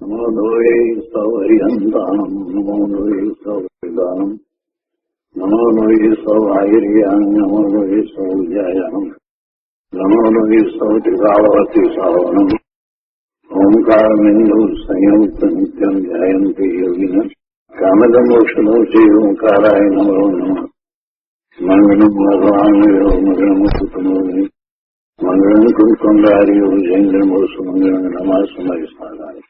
નમો દ્વૈ સૌહરિહંતાણમ નમો દ્વૈ સૌદાનમ નમો દ્વૈ સૌહાર્યાન નમો દ્વૈ સૌજાયાન નમો દ્વૈ સૌત્રિકાવતી સાવનમ ઓમકારમિંદુ સંયુક્ત નિત્યમ ધ્યાયંતિ યોગિન કામદમોક્ષનો શ્રી ઓંકારાય નમો નમઃ મંગળમ ભગવાન મંગળમ કુટુંબોની મંગળમ કુંકુંડાર્યો જૈન્દ્રમો સુમંગળમ નમઃ સમય સ્નાનાય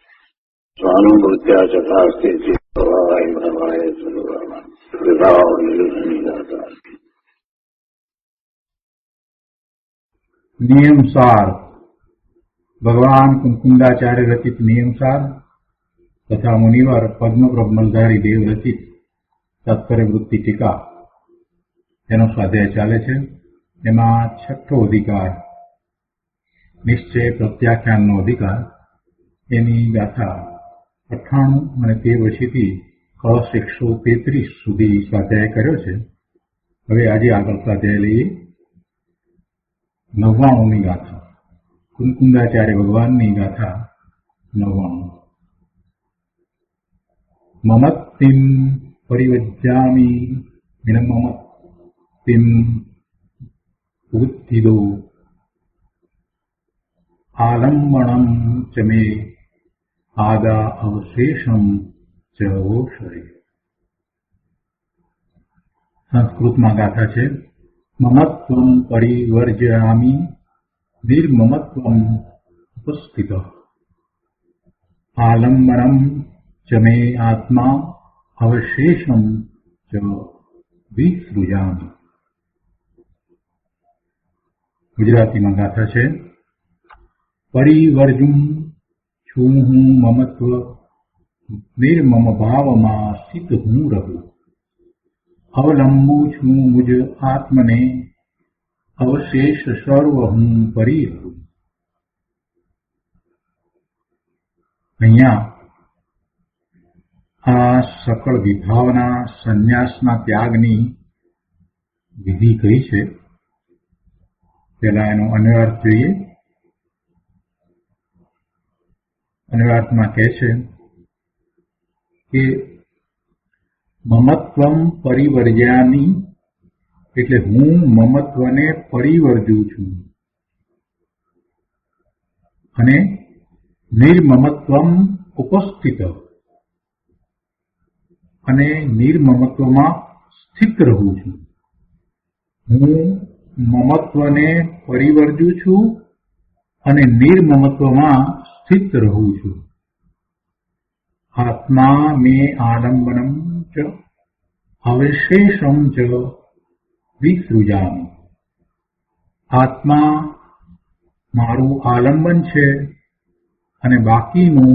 સ્વાનુભૂત્યા ચકાસ્તે ચિત્તવાય ભવાય સર્વમાં વિભાવ નિરુધની દાતા. નિયમસાર ભગવાન કુંકુંદાચાર્ય રચિત નિયમસાર તથા મુનિવાર પદ્મપ્રબંધારી દેવ રચિત તાત્પર્ય વૃત્તિ ટીકા એનો સ્વાધ્યાય ચાલે છે. એમાં છઠ્ઠો અધિકાર નિશ્ચય પ્રત્યાખ્યાનનો અધિકાર, એની ગાથા 98 અને તે પછીથી કળશ 133 સુધી સ્વાધ્યાય કર્યો છે. હવે આજે આગળ સ્વાધ્યાય લઈએ 99ની ગાથા, કુંકુંદાચાર્ય ભગવાનની ગાથા 99. મમત્તિમ પરિવજ્જામિ મમત્તિમ ઉત્થિદો આલંબણમ ચ મે આદા અવશેષમ ચ ઓષરે. સંસ્કૃતમાં ગાથા છે. મમત્વમ પરિવર્જયામિ નિર્મમત્વમ ઉપસ્થિત આલંબનમ ચ મે આત્મા અવશેષમ ચ વિસૃજામિ. ગુજરાતીમાં ગાથા છે. પરિવર્જું છું હું મમત્વ નિર્મમ ભાવમાં સ્થિત હું રહું. અવલંબું છું મુજ આત્મને અવશેષ સર્વ હું પરી રહું. અહીંયા આ સકળ વિભાવના સંન્યાસના ત્યાગની વિધિ કહી છે. પહેલા એનો અન્વયાર્થ જોઈએ. અન્વયાર્થમાં કહે છે કે મમત્વમ પરિવર્જ્યામિ એટલે હું મમત્વને પરિવર્જું છું, અને નિર્મમત્વમ ઉપસ્થિત અને નિર્મમત્વમાં સ્થિત રહું છું. હું મમત્વને પરિવર્જું છું અને નિર્મમત્વમાં સ્થિત રહું છું. આત્મા મે આલંબનમ ચ અવશેષમ ચ વિસૃજામિ. આત્મા મારું આલંબન છે અને બાકીનું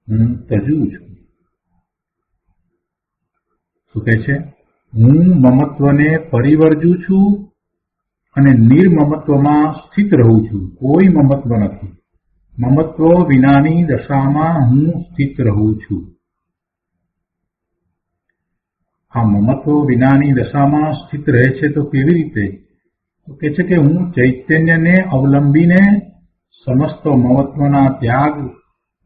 હું તજું છું. શું કહે છે? હું મમત્વને પરિવર્જું છું અને નિર્મમત્વમાં સ્થિત રહું છું. કોઈ મમત્વ નથી. મમત્વ વિનાની દશામાં હું સ્થિત રહું છું. આ મમત્વ વિનાની દશામાં સ્થિત રહે છે તો કેવી રીતે? તો કહે છે કે હું ચૈતન્યને અવલંબીને સમસ્ત મમત્વના ત્યાગ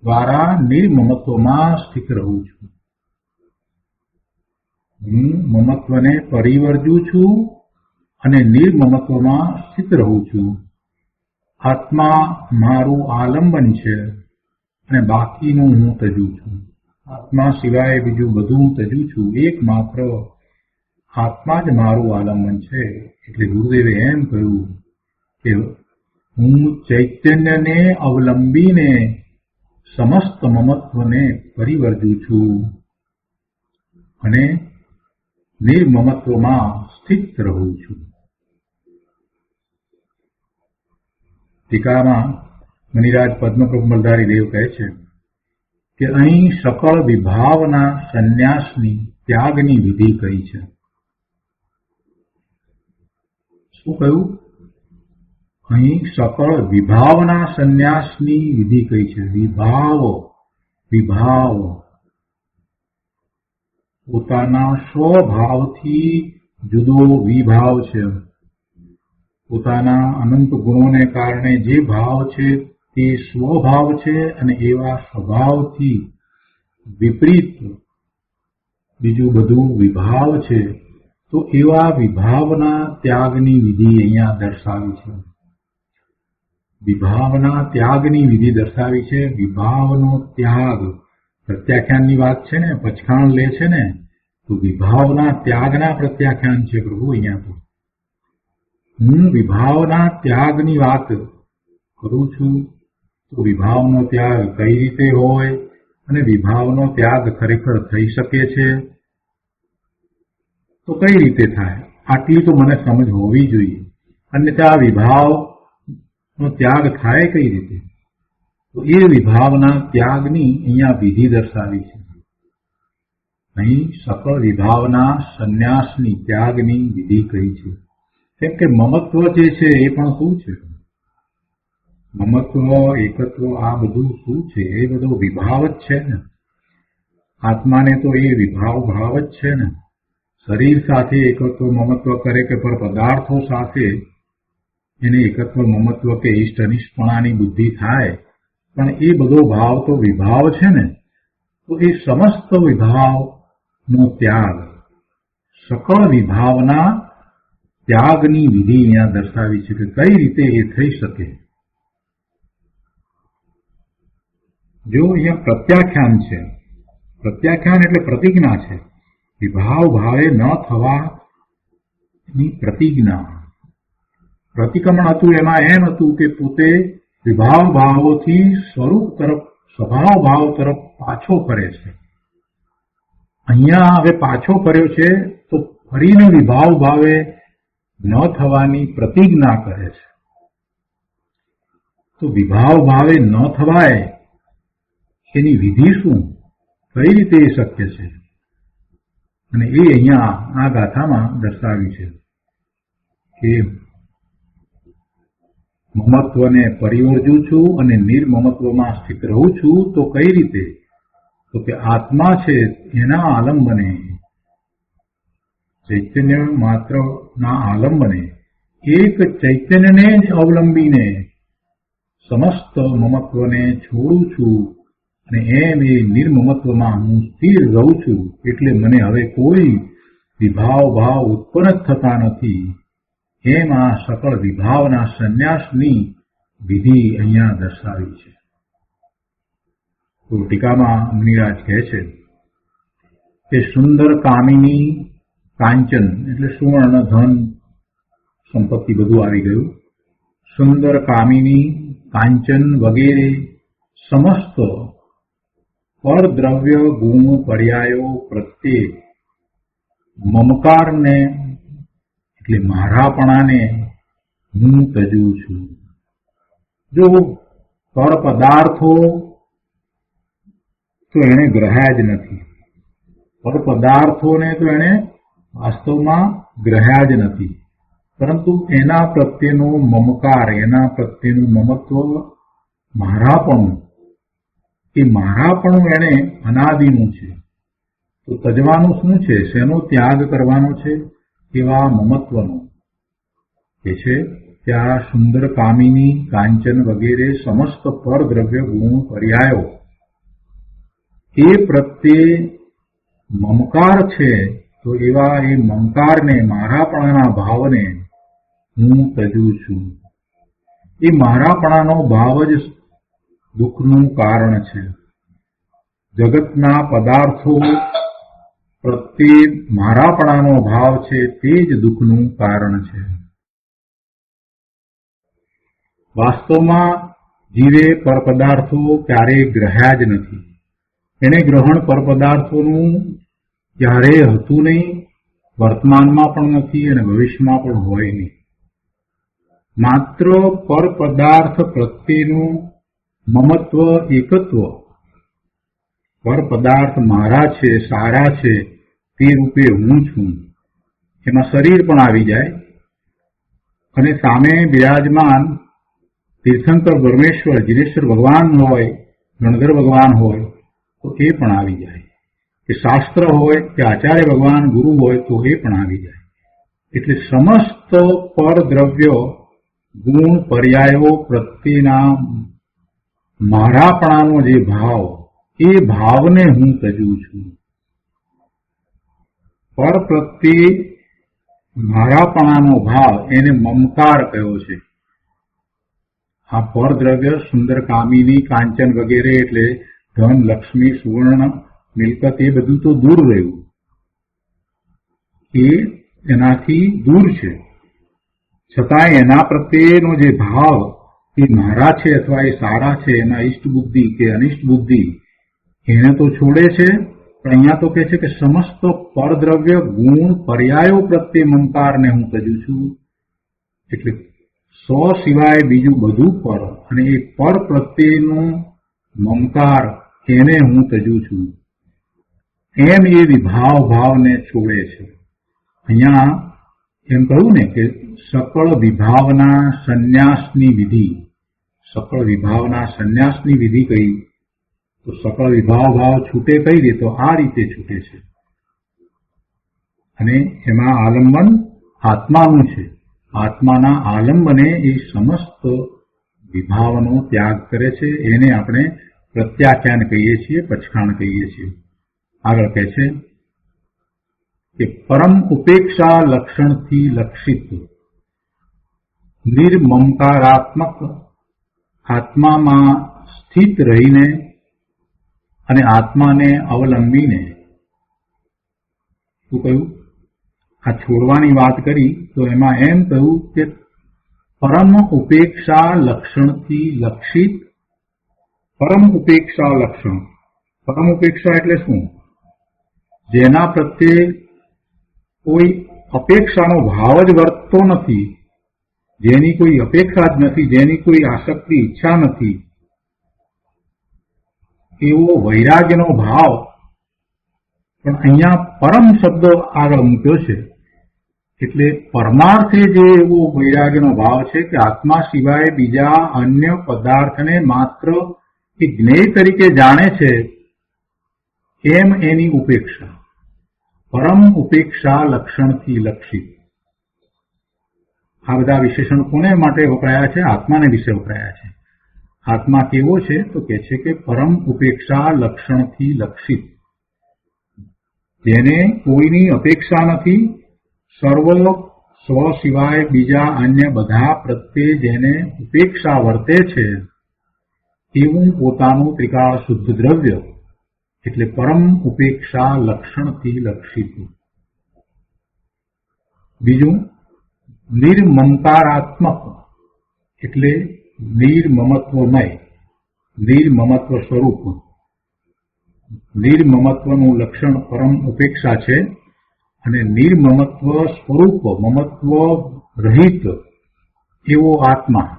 દ્વારા નિર્મમત્વમાં સ્થિત રહું છું. હું મમત્વને પરિવર્જું છું અને નિર્મમત્વમાં સ્થિત રહું છું. આત્મા મારું આલંબન છે અને બાકીનું હું તજું છું. આત્મા સિવાય બીજું બધું હું તજું છું. એકમાત્ર આત્મા જ મારું આલંબન છે. એટલે ગુરુદેવે એમ કહ્યું કે હું ચૈતન્યને અવલંબીને સમસ્ત મમત્વને પરિવર્જું છું અને નિર્મમત્વમાં સ્થિત રહું છું. ટીકામાં મુનિરાજ પદ્મપ્રબંધારી દેવ કહે છે કે અહીં સકળ વિભાવના સંન્યાસની ત્યાગની વિધિ કહી છે. શું કહ્યું? અહીં સકળ વિભાવના સંન્યાસની વિધિ કહી છે. વિભાવ પોતાના સ્વભાવથી જુદો વિભાવ છે. પોતાના અનંત ગુણોને કારણે જે ભાવ છે તે સ્વભાવ છે અને એવા સ્વભાવથી વિપરીત બીજું બધું વિભાવ છે. તો એવા વિભાવના ત્યાગની વિધિ અહીંયા દર્શાવી છે. વિભાવના ત્યાગની વિધિ દર્શાવી છે. વિભાવનો ત્યાગ પ્રત્યાખ્યાનની વાત છે ને, પચખાણ લે છે ને, તો વિભાવના ત્યાગના પ્રત્યાખ્યાન છે પ્રભુ. અહીંયા તો હું વિભાવના ત્યાગની વાત કરું છું. તો વિભાવનો ત્યાગ કઈ રીતે હોય અને વિભાવનો ત્યાગ ખરેખર થઈ શકે છે તો કઈ રીતે થાય, આટલી તો મને સમજ હોવી જોઈએ. અન્યથા વિભાવનો ત્યાગ થાય કઈ રીતે? તો એ વિભાવના ત્યાગની અહીંયા વિધિ દર્શાવી છે. અહીં સકળ વિભાવના સંન્યાસની ત્યાગની વિધિ કહી છે. કેમ કે મમત્વ જે છે એ પણ શું છે? મમત્વ, એકત્વ, આ બધું શું છે? એ બધો વિભાવ જ છે ને. આત્માને તો એ વિભાવ ભાવ જ છે ને. શરીર સાથે એકત્વ મમત્વ કરે કે પર પદાર્થો સાથે એને એકત્વ મમત્વ કે ઇષ્ટ અનિષ્ટપણાની બુદ્ધિ થાય, પણ એ બધો ભાવ તો વિભાવ છે ને. તો એ સમસ્ત વિભાવનો ત્યાગ, સકળ વિભાવના ત્યાગની વિધિ અહીંયા દર્શાવી છે કે કઈ રીતે એ થઈ શકે. જો અહીંયા પ્રત્યાખ્યાન છે, પ્રત્યાખ્યાન એટલે પ્રતિજ્ઞા છે. વિભાવ ભાવે ન થવાની પ્રતિજ્ઞા. પ્રતિક્રમણ હતું એમાં એમ હતું કે પોતે વિભાવ ભાવોથી સ્વરૂપ તરફ, સ્વભાવ ભાવ તરફ પાછો ફરે છે. અહીંયા હવે પાછો ફર્યો છે તો ફરીને વિભાવ ભાવે ન થવાની પ્રતિજ્ઞા કરે છે. તો વિભાવ ભાવે ન થવાય એની વિધિ શું, કઈ રીતે એ શક્ય છે? અને એ અહીંયા આ ગાથામાં દર્શાવ્યું છે કે મમત્વને પરિવર્જું છું અને નિર્મમત્વમાં સ્થિત રહું છું. તો કઈ રીતે? તો કે આત્મા છે એના આલંબને, ચૈતન્ય માત્રના આલંબને, એક ચૈતન્યને જ અવલંબીને સમસ્ત મમત્વને છોડું છું અને એમ એ નિર્મમત્વમાં હું સ્થિર રહું છું. એટલે મને હવે કોઈ વિભાવ ભાવ ઉત્પન્ન જ થતા નથી. એમ આ સકળ વિભાવના સંન્યાસની વિધિ અહીંયા દર્શાવી છે. તો ટીકામાં મુનિરાજ કહે છે કે સુંદર કામિની કાંચન એટલે સુવર્ણ, ધન, સંપત્તિ બધું આવી ગયું. સુંદર કામિની કાંચન વગેરે સમસ્ત પરદ્રવ્ય ગુણ પર્યાયો પ્રત્યે મમકારને એટલે મારાપણાને હું તજું છું. જો પર પદાર્થો તો એને ગ્રહ્યા જ નથી. પર પદાર્થોને તો એને વાસ્તવમાં ગ્રહ્યા જ નથી, પરંતુ એના પ્રત્યેનો મમકાર, એના પ્રત્યેનું મમત્વ, મારાપણું, એ મારાપણું એને અનાદિનું છે. તો તજવાનું શું છે? શેનો ત્યાગ કરવાનો છે? એવા મમત્વનો. એ છે કે આ સુંદર કામિની કાંચન વગેરે સમસ્ત પરદ્રવ્ય ગુણ પર્યાયો એ પ્રત્યે મમકાર છે. તો એવા એ મમકારને, મારાપણાના ભાવને હું તજું છું. એ મારાપણાનો ભાવ જ દુઃખનું કારણ છે. જગતના પદાર્થો પ્રત્યે મારાપણાનો ભાવ છે તે જ દુઃખનું કારણ છે. વાસ્તવમાં જીવે પરપદાર્થો ક્યારેય ગ્રહ્યા જ નથી. એને ગ્રહણ પરપદાર્થોનું ક્યારેય હતું નહીં, વર્તમાનમાં પણ નથી અને ભવિષ્યમાં પણ હોય નહીં. માત્ર પરપદાર્થ પ્રત્યેનું મમત્વ, એકત્વ, પરપદાર્થ મારા છે, સારા છે તે રૂપે હું છું, એમાં શરીર પણ આવી જાય અને સામે બિરાજમાન તીર્થંકર પરમેશ્વર જીનેશ્વર ભગવાન હોય, ગણધર ભગવાન હોય તો એ પણ આવી જાય, કે શાસ્ત્ર હોય કે આચાર્ય ભગવાન ગુરુ હોય તો એ પણ આવી જાય. એટલે સમસ્ત પરદ્રવ્ય ગુણ પર્યાયો પ્રત્યેના મારાપણાનો જે ભાવ, એ ભાવને હું તજું છું. પર પ્રત્યે મારાપણાનો ભાવ એને મમકાર કયો છે. આ પરદ્રવ્ય, સુંદર, કામિની, કાંચન વગેરે એટલે ધન, લક્ષ્મી, સુવર્ણ, મિલકત એ બધું તો દૂર રહ્યું, એ એનાથી દૂર છે. છતાં એના પ્રત્યેનો જે ભાવ એ મારા છે અથવા એ સારા છે, એના ઇષ્ટ બુદ્ધિ કે અનિષ્ટ બુદ્ધિ, એને તો છોડે છે. પણ અહીંયા તો કહે છે કે સમસ્ત પરદ્રવ્ય, ગુણ, પર્યાયો પ્રત્યે મમકારને હું તજું છું. એટલે સો સિવાય બીજું બધું પર, અને એ પર પ્રત્યેનો મમકાર એને હું તજું છું. એમ એ વિભાવ ભાવને છોડે છે. અહીંયા એમ કહ્યું ને કે સકળ વિભાવના સંન્યાસની વિધિ. સકળ વિભાવના સંન્યાસની વિધિ કઈ? તો સકળ વિભાવ ભાવ છૂટે કઈ રીતે? તો આ રીતે છૂટે છે. અને એમાં આલંબન આત્માનું છે. આત્માના આલંબને એ સમસ્ત વિભાવનો ત્યાગ કરે છે. એને આપણે પ્રત્યાખ્યાન કહીએ છીએ, પચખાણ કહીએ છીએ. આગળ કહે છે કે પરમ ઉપેક્ષા લક્ષણથી લક્ષિત નિર્મમકારાત્મક આત્મામાં સ્થિત રહીને અને આત્માને અવલંબીને, શું કહ્યું? આ છોડવાની વાત કરી તો એમાં એમ કહ્યું કે પરમ ઉપેક્ષા લક્ષણથી લક્ષિત. પરમ ઉપેક્ષા લક્ષણ, પરમ ઉપેક્ષા એટલે શું? જેના પ્રત્યે કોઈ અપેક્ષાનો ભાવ જ વર્તતો નથી, જેની કોઈ અપેક્ષા જ નથી, જેની કોઈ આસક્તિ, ઈચ્છા નથી, એવો વૈરાગ્યનો ભાવ. પણ અહીંયા પરમ શબ્દ આગળ મૂક્યો છે, એટલે પરમાર્થે જે એવો વૈરાગ્યનો ભાવ છે કે આત્મા સિવાય બીજા અન્ય પદાર્થને માત્ર એ જ્ઞેય તરીકે જાણે છે, એમ એની ઉપેક્ષા. પરમ ઉપેક્ષા લક્ષણથી લક્ષિત. આ બધા વિશેષણ કોને માટે વપરાયા છે? આત્માને વિશે વપરાયા છે. આત્મા કેવો છે? તો કે છે કે પરમ ઉપેક્ષા લક્ષણથી લક્ષિત, જેને કોઈની અપેક્ષા નથી, સર્વ સ્વ સિવાય બીજા અન્ય બધા પ્રત્યે જેને ઉપેક્ષા વર્તે છે, એવું પોતાનું ત્રિકાળ શુદ્ધ દ્રવ્ય, એટલે પરમ ઉપેક્ષા લક્ષણથી લક્ષિત. બીજું નિર્મમકારાત્મક, એટલે નિર્મમત્વમય, નિર્મમત્વ સ્વરૂપ. નિર્મમત્વનું લક્ષણ પરમ ઉપેક્ષા છે, અને નિર્મમત્વ સ્વરૂપ, મમત્વ રહિત એવો આત્મા.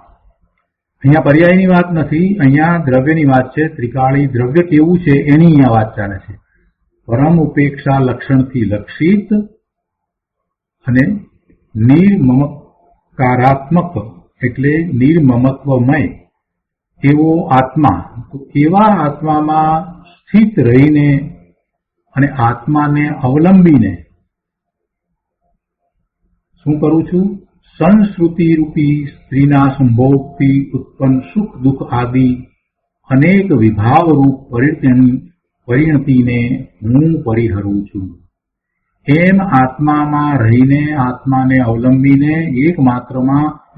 અહીંયા પર્યાયની વાત નથી, અહીંયા દ્રવ્યની વાત છે. ત્રિકાળી દ્રવ્ય કેવું છે એની અહીંયા વાત ચાલે છે. પરમ ઉપેક્ષા લક્ષણથી લક્ષિત અને નિર્મમકારાત્મક, એટલે નિર્મમત્વમય એવો આત્મા. તો એવા આત્મામાં સ્થિત રહીને અને આત્માને અવલંબીને શું કરું છું? સંસ્કૃતિ રૂપી સ્ત્રીના સંભોગથી ઉત્પન્ન સુખ દુઃખ આદિ અનેક વિભાવરૂપ પરિણતિને હું પરિહરું છું. એમ આત્મામાં રહીને, આત્માને અવલંબીને,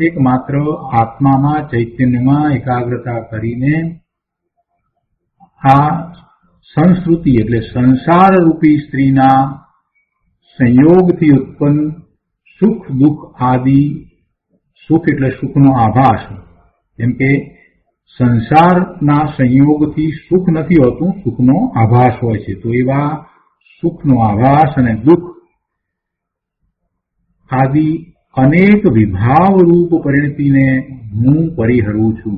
એકમાત્ર આત્મામાં, ચૈતન્યમાં એકાગ્રતા કરીને આ સંસ્કૃતિ એટલે સંસાર રૂપી સ્ત્રીના સંયોગથી ઉત્પન્ન સુખ દુઃખ આદિ. સુખ એટલે સુખનો આભાસ, કેમ કે સંસારના સંયોગથી સુખ નથી હોતું, સુખનો આભાસ હોય છે. તો એવા સુખનો આભાસ અને દુઃખ આદિ અનેક વિભાવ રૂપ પરિણતિને હું પરિહરું છું.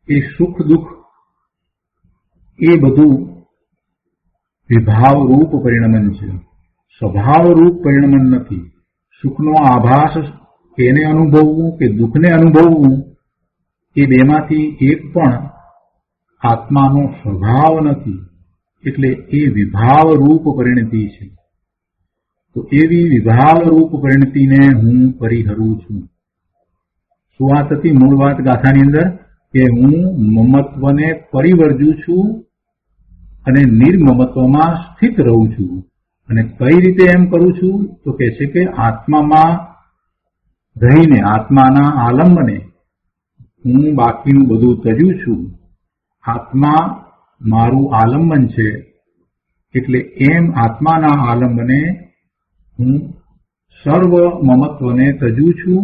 એ સુખ દુઃખ એ બધું વિભાવ રૂપ પરિણમન છે, સ્વભાવ રૂપ પરિણમન નથી. સુખનો આભાસ એને અનુભવવું કે દુઃખને અનુભવવું, એ બેમાંથી એક પણ આત્માનો સ્વભાવ નથી, એટલે એ વિભાવ રૂપ પરિણતિ છે. તો એવી વિભાવ રૂપ પરિણતિને હું પરિહરું છું. શું વાત હતી મૂળ વાત ગાથાની અંદર? કે હું મમત્વને પરિવર્જું છું અને નિર્મમત્વમાં સ્થિત રહું છું. અને કઈ રીતે એમ કરું છું તો કહે છે કે આત્મામાં રહીને, આત્માના આલંબને હું બાકીનું બધું તજું છું. આત્મા મારું આલંબન છે, એટલે એમ આત્માના આલંબને હું સર્વ મમત્વને તજું છું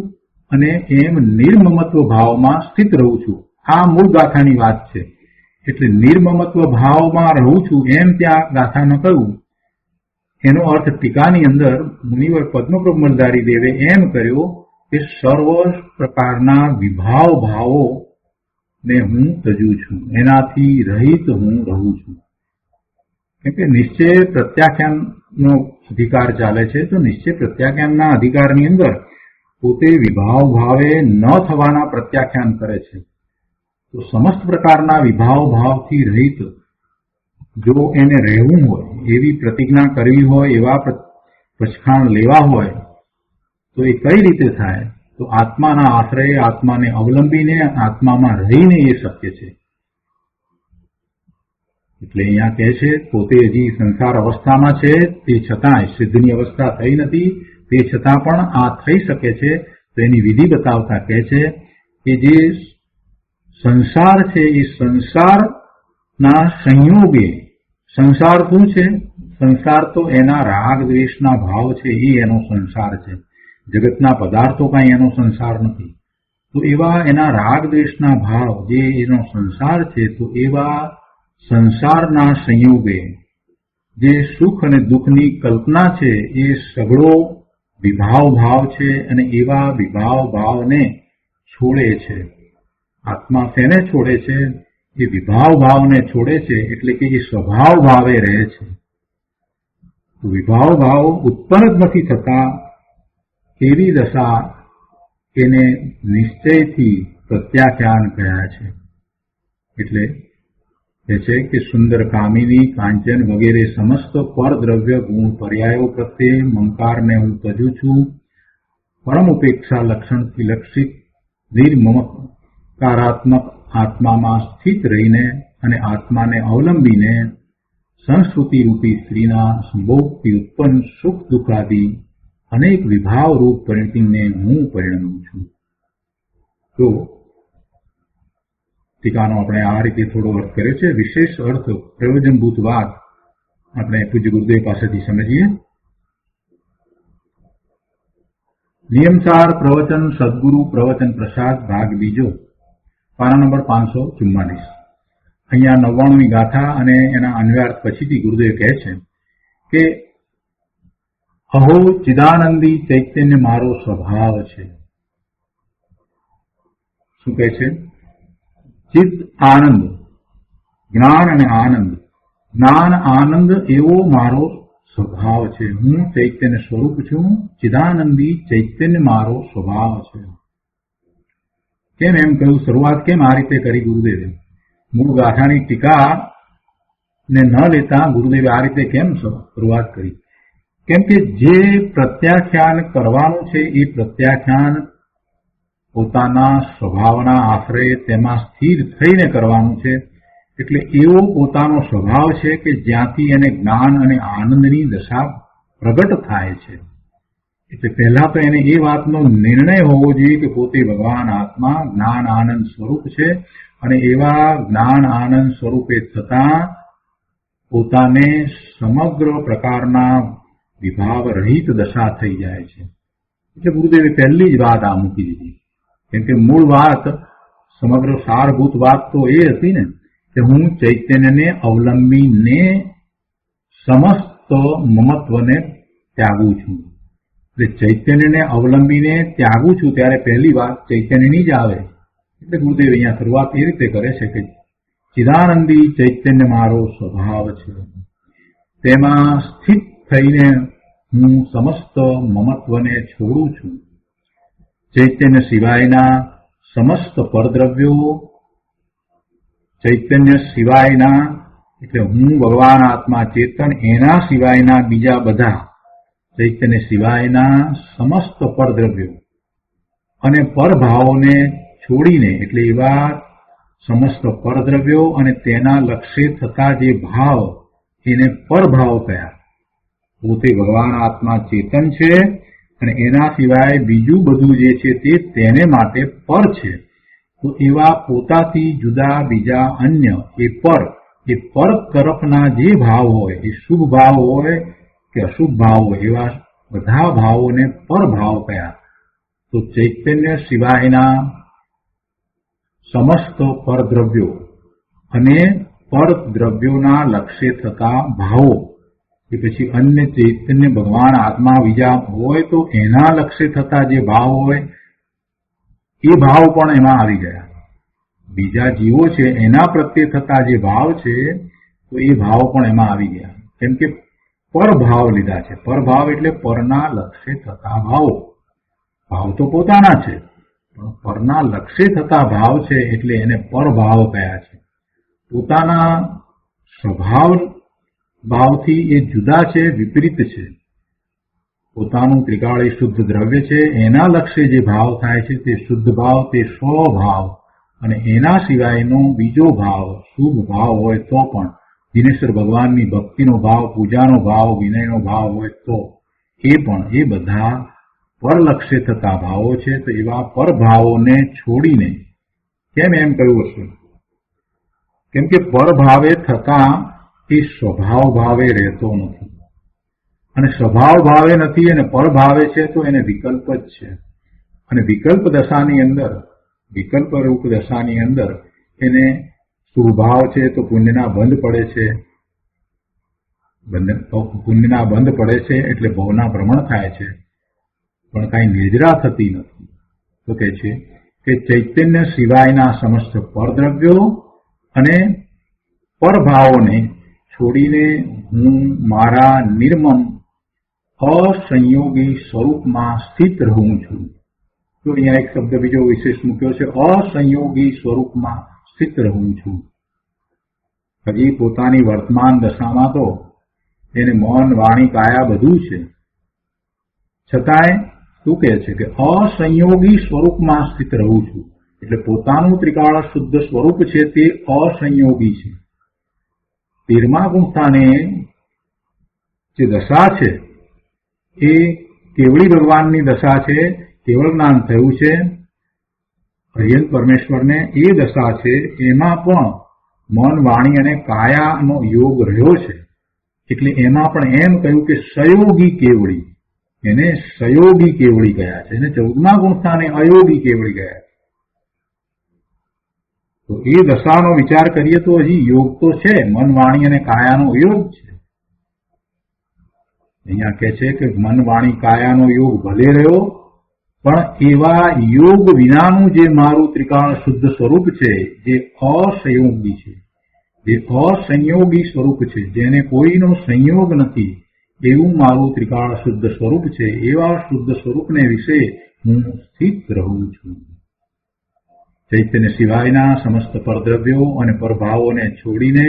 અને એમ નિર્મમત્વ ભાવમાં સ્થિત રહું છું. આ મૂળ ગાથાની વાત છે. એટલે નિર્મમત્વ ભાવમાં રહું છું એમ ત્યાં ગાથા ન કહ્યું. એનો અર્થ ટીકાની અંદર મુનિવર પદ્મબ્રહ્મચારી દેવે એમ કર્યો કે સર્વ પ્રકારના વિભાવ ભાવો ને હું તજું છું, એનાથી રહિત હું રહું છું. કેમ કે નિશ્ચય પ્રત્યાખ્યાનનો અધિકાર ચાલે છે, તો નિશ્ચય પ્રત્યાખ્યાનના અધિકારની અંદર પોતે વિભાવ ભાવે ન થવાના પ્રત્યાખ્યાન કરે છે. તો સમસ્ત પ્રકારના વિભાવ ભાવથી રહિત જો એને રહેવું હોય, એવી પ્રતિજ્ઞા કરવી હોય, એવા પછખાણ લેવા હોય, તો એ કઈ રીતે થાય? તો આત્માના આશ્રય, આત્માને અવલંબીને, આત્મામાં રહીને એ શક્ય છે. એટલે અહીંયા કહે છે પોતે હજી સંસાર અવસ્થામાં છે, તે છતાંય સિદ્ધની અવસ્થા થઈ નથી, તે છતાં પણ આ થઈ શકે છે. તો એની વિધિ બતાવતા કહે છે કે જે સંસાર છે એ સંસારના સંયોગે, સંસાર શું છે? સંસાર તો એના રાગ દ્વેષના ભાવ છે, એ એનો સંસાર છે. જગતના પદાર્થો કાંઈ એનો સંસાર નથી. તો એવા એના રાગ દ્વેષના ભાવ જે એનો સંસાર છે, તો એવા સંસારના સંયોગે જે સુખ અને દુઃખની કલ્પના છે, એ સઘળો વિભાવ ભાવ છે અને એવા વિભાવ ભાવને છોડે છે. આત્મા તેને છોડે છે? એ વિભાવ ભાવને છોડે છે, એટલે કે એ સ્વભાવ ભાવે રહે છે. તો વિભાવ ભાવ ઉત્પન્ન જ નથી થતા એવી દશા એને નિશ્ચયથી પ્રત્યાખ્યાન કહ્યા છે. એટલે કહે છે કે સુંદર, કામિની, કાંચન વગેરે સમસ્ત પરદ્રવ્ય ગુણ પર્યાયો પ્રત્યે મમકારને હું તજું છું. પરમ ઉપેક્ષા લક્ષણથી લક્ષિત નિર્મમકારાત્મક આત્મામાં સ્થિત રહીને અને આત્માને અવલંબીને સંસ્કૃતિ રૂપી સ્ત્રીના સંભોગથી ઉત્પન્ન સુખ દુઃખાદી અનેક વિભાવ રૂપ પરિણતિને હું પરિણમું છું. તો ટીકાનો આપણે આ રીતે થોડો અર્થ કર્યો છે. વિશેષ અર્થ, પ્રયોજનભૂત વાત આપણે પૂજ્ય ગુરુદેવ પાસેથી સમજીએ. નિયમસાર પ્રવચન સદગુરુ પ્રવચન પ્રસાદ ભાગ બીજો, પાના નંબર 544. અહીંયા 99મી ગાથા અને એના અન્વયાર્થ પછીથી ગુરુદેવ કહે છે કે અહો ચિદાનંદી ચૈતન્ય મારો સ્વભાવ છે. શું કહે છે? ચિદ આનંદ, જ્ઞાન અને આનંદ. જ્ઞાન આનંદ એવો મારો સ્વભાવ છે. હું ચૈતન્ય સ્વરૂપ છું. ચિદાનંદી ચૈતન્ય મારો સ્વભાવ છે. કેમ એમ કહ્યું? શરૂઆત કેમ આ રીતે કરી ગુરુદેવે? મૂળ ગાથાની ટીકા ને ન લેતા ગુરુદેવે આ રીતે કેમ શરૂઆત કરી? કેમ કે જે પ્રત્યાખ્યાન કરવાનું છે એ પ્રત્યાખ્યાન પોતાના સ્વભાવના આશ્રય તેમાં સ્થિર થઈને કરવાનું છે. એટલે એવો પોતાનો સ્વભાવ છે કે જ્યાંથી એને જ્ઞાન અને આનંદની દશા પ્રગટ થાય છે. એટલે પહેલા તો એને એ વાતનો નિર્ણય હોવો જોઈએ કે પોતે ભગવાન આત્મા જ્ઞાન આનંદ સ્વરૂપ છે અને એવા જ્ઞાન આનંદ સ્વરૂપે થતાં પોતાને સમગ્ર પ્રકારના વિભાવ રહિત દશા થઈ જાય છે. એટલે ગુરુદેવે પહેલી જ વાત આ મૂકી દીધી. કેમ કે મૂળ વાત, સમગ્ર સારભૂત વાત તો એ હતી ને કે હું ચૈતન્યને અવલંબીને સમસ્ત મમત્વને ત્યાગું છું. એટલે ચૈતન્યને અવલંબીને ત્યાગું છું ત્યારે પહેલી વાત ચૈતન્યની જ આવે. એટલે ગુરુદેવ અહીંયા શરૂઆત એ રીતે કરે છે કે ચિદાનંદી ચૈતન્ય મારો સ્વભાવ છે, તેમાં સ્થિત થઈને હું સમસ્ત મમત્વને છોડું છું. ચૈતન્ય સિવાયના સમસ્ત પરદ્રવ્યો, ચૈતન્ય સિવાયના એટલે હું ભગવાન આત્મા ચેતન, એના સિવાયના બીજા બધા ચૈતન્ય સિવાયના સમસ્ત પરદ્રવ્યો અને પરભાવોને છોડીને, એટલે એવા સમસ્ત પરદ્રવ્યો અને તેના લક્ષ્ય થતા જે ભાવ એને પરભાવ કયા. પોતે ભગવાન આત્મા ચેતન છે અને એના સિવાય બીજું બધું જે છે તે તેને માટે પર છે. તો એવા પોતાથી જુદા બીજા અન્ય એ પર તરફના જે ભાવ હોય, એ શુભ ભાવ હોય કે અશુભ ભાવ હોય, એવા બધા ભાવોને પરભાવ કયા. તો ચૈતન્ય સિવાયના સમસ્ત પરદ્રવ્યો અને પરદ્રવ્યોના લક્ષ્ય થતા ભાવો, કે પછી અન્ય ચૈતન્ય ભગવાન આત્મા બીજા હોય તો એના લક્ષ્ય થતા જે ભાવ હોય એ ભાવ પણ એમાં આવી ગયા. બીજા જીવો છે એના પ્રત્યે થતા જે ભાવ છે તો એ ભાવ પણ એમાં આવી ગયા. કેમ કે પરભાવ લીધા છે. પરભાવ એટલે પરના લક્ષ્ય થતા ભાવો. ભાવ તો પોતાના છે પણ પરના લક્ષ્ય થતા ભાવ છે એટલે એને પરભાવ કયા છે. પોતાના સ્વભાવ ભાવથી એ જુદા છે, વિપરીત છે. પોતાનું ત્રિકાળી શુદ્ધ દ્રવ્ય છે એના લક્ષ્ય જે ભાવ થાય છે તે શુદ્ધ ભાવ, તે સ્વભાવ. અને એના સિવાયનો બીજો ભાવ શુભ ભાવ હોય તો પણ દિનેશ્વર ભગવાનની ભક્તિનો ભાવ, પૂજાનો ભાવ, વિનયનો ભાવ હોય તો એ પણ એ બધા પરલક્ષ્ય થતા ભાવો છે. તો એવા પરભાવોને છોડીને કેમ એમ કહ્યું હશે? કેમ કે પરભાવે થતા એ સ્વભાવ ભાવે રહેતો નથી, અને સ્વભાવ ભાવે નથી અને પરભાવે છે તો એને વિકલ્પ જ છે. અને વિકલ્પ દશાની અંદર, વિકલ્પ રૂપ દશાની અંદર એને શુભભાવ છે તો પુણ્યના બંધ પડે છે, પુણ્યના બંધ પડે છે એટલે ભવના ભ્રમણ થાય છે, પણ કાંઈ નિર્જરા થતી નથી. તો કહે છે કે ચૈતન્ય સિવાયના સમસ્ત પરદ્રવ્યો અને પરભાવોને છોડીને હું મારા નિર્મમ અસંયોગી સ્વરૂપમાં સ્થિત રહું છું. તો અહીંયા એક શબ્દ બીજો વિશેષ મૂક્યો છે, અસંયોગી સ્વરૂપમાં સ્થિત રહું છું. હજી પોતાની વર્તમાન દશામાં તો એને મન, વાણી, કાયા બધું છે, છતાંય શું કહે છે કે અસંયોગી સ્વરૂપમાં સ્થિત રહું છું. એટલે પોતાનું ત્રિકાળ શુદ્ધ સ્વરૂપ છે તે અસંયોગી છે. 13મા ગુંફાને જે દશા છે એ કેવળી ભગવાનની દશા છે, કેવળ જ્ઞાન થયું છે અર્યંત પરમેશ્વરને. એ દશા છે એમાં પણ મન, વાણી અને કાયાનો યોગ રહ્યો છે. એટલે એમાં પણ એમ કહ્યું કે સયોગી કેવળી, એને સયોગી કેવળી ગયા છે. એને 14મા ગુણસ્થાને અયોગી કેવળી ગયા. તો એ દશાનો વિચાર કરીએ તો હજી યોગ તો છે, મન, વાણી અને કાયાનો યોગ છે. અહીંયા કહે છે કે મન, વાણી, કાયાનો યોગ ભલે રહ્યો, પણ એવા યોગ વિનાનું જે મારું ત્રિકાળ શુદ્ધ સ્વરૂપ છે, જે અસંયોગી છે, જે અસંયોગી સ્વરૂપ છે, જેને કોઈનો સંયોગ નથી, એવું મારું ત્રિકાળ શુદ્ધ સ્વરૂપ છે. એવા શુદ્ધ સ્વરૂપને વિશે હું સ્થિત રહું છું. ચૈતન્ય સિવાયના સમસ્ત પરદ્રવ્યો અને પરભાવોને છોડીને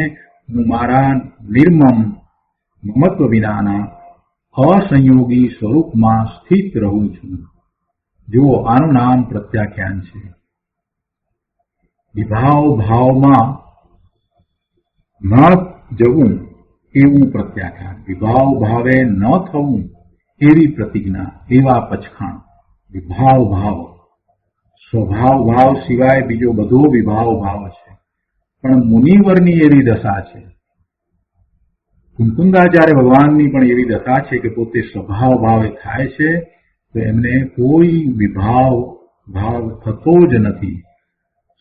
હું મારા નિર્મમ મમત્વ વિનાના અસંયોગી સ્વરૂપમાં સ્થિત રહું છું. જુઓ, આનું નામ પ્રત્યાખ્યાન છે. વિભાવ ભાવમાં ન જવું એવું પ્રત્યાખ્યાન, વિભાવ ભાવે ન થવું એવી પ્રતિજ્ઞા, એવા પચખાણ. વિભાવ ભાવ, સ્વભાવ ભાવ સિવાય બીજો બધો વિભાવ ભાવ છે. પણ મુનિવરની એવી દશા છે, કુંકુંદાચાર્ય ભગવાનની પણ એવી દશા છે કે પોતે સ્વભાવ ભાવે થાય છે તો એમને કોઈ વિભાવ ભાવ થતો જ નથી.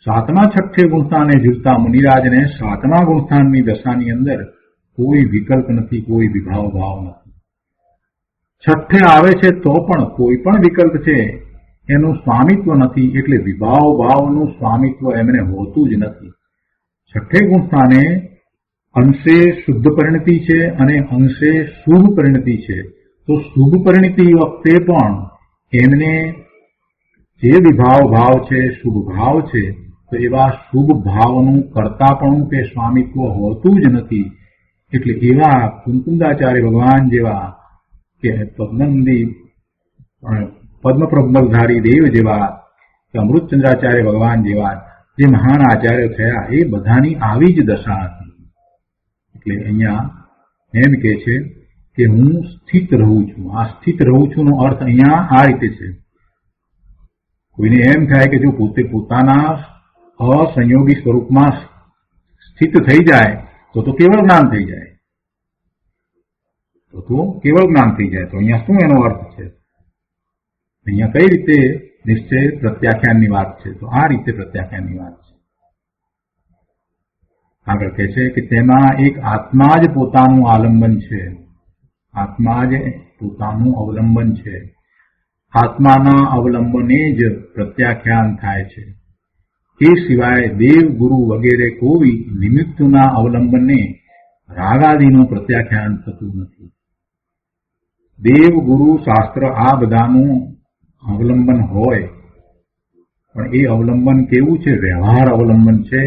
7મા 6 ગુણસ્થાને ઝૂલતા મુનિરાજને 7મા ગુણસ્થાનની દશાની અંદર કોઈ વિકલ્પ નથી, કોઈ વિભાવ ભાવ નથી. 6 આવે છે તો પણ કોઈ પણ વિકલ્પ છે એનું સ્વામિત્વ નથી, એટલે વિભાવ ભાવનું સ્વામિત્વ એમને હોતું જ નથી. 6 ગુણસ્થાને અંશે શુદ્ધ પરિણતિ છે અને અંશે શુભ પરિણતિ છે. તો શુભ પરિણતિ વખતે પણ એમને જે વિભાવ ભાવ છે, શુભ ભાવ છે, તો એવા શુભ ભાવનું કર્તાપણું કે સ્વામિત્વ હોતું જ નથી. એટલે એવા કુંકુંદાચાર્ય ભગવાન જેવા કે પદ્મપ્રબંધધારી દેવ જેવા કે અમૃતચંદ્રાચાર્ય ભગવાન જેવા જે મહાન આચાર્યો થયા એ બધાની આવી જ દશા હતી. એટલે અહીંયા એમ કે છે કે હું સ્થિત રહું છું. આ સ્થિત રહું છું નો અર્થ અહીંયા આ રીતે છે. કોઈને એમ થાય કે જો પોતે પોતાના અસંયોગી સ્વરૂપમાં સ્થિત થઈ જાય તો કેવળ જ્ઞાન થઈ જાય. તો કેવળ જ્ઞાન થઈ જાય. તો અહીંયા શું એનો અર્થ છે? અહીંયા કઈ રીતે નિશ્ચય પ્રત્યાખ્યાનની વાત છે? તો આ રીતે પ્રત્યાખ્યાનની વાત છે. આગળ કહે છે કે તેમાં એક આત્મા જ પોતાનું આલંબન છે. આત્મા જ પોતાનું અવલંબન છે. આત્માના અવલંબને જ પ્રત્યાખ્યાન થાય છે. એ સિવાય દેવ, ગુરુ વગેરે કોઈ નિમિત્તના અવલંબનને રાગાદિનું પ્રત્યાખ્યાન થતું નથી. દેવ, ગુરુ, શાસ્ત્ર આ બધાનું અવલંબન હોય, પણ એ અવલંબન કેવું છે? વ્યવહાર અવલંબન છે.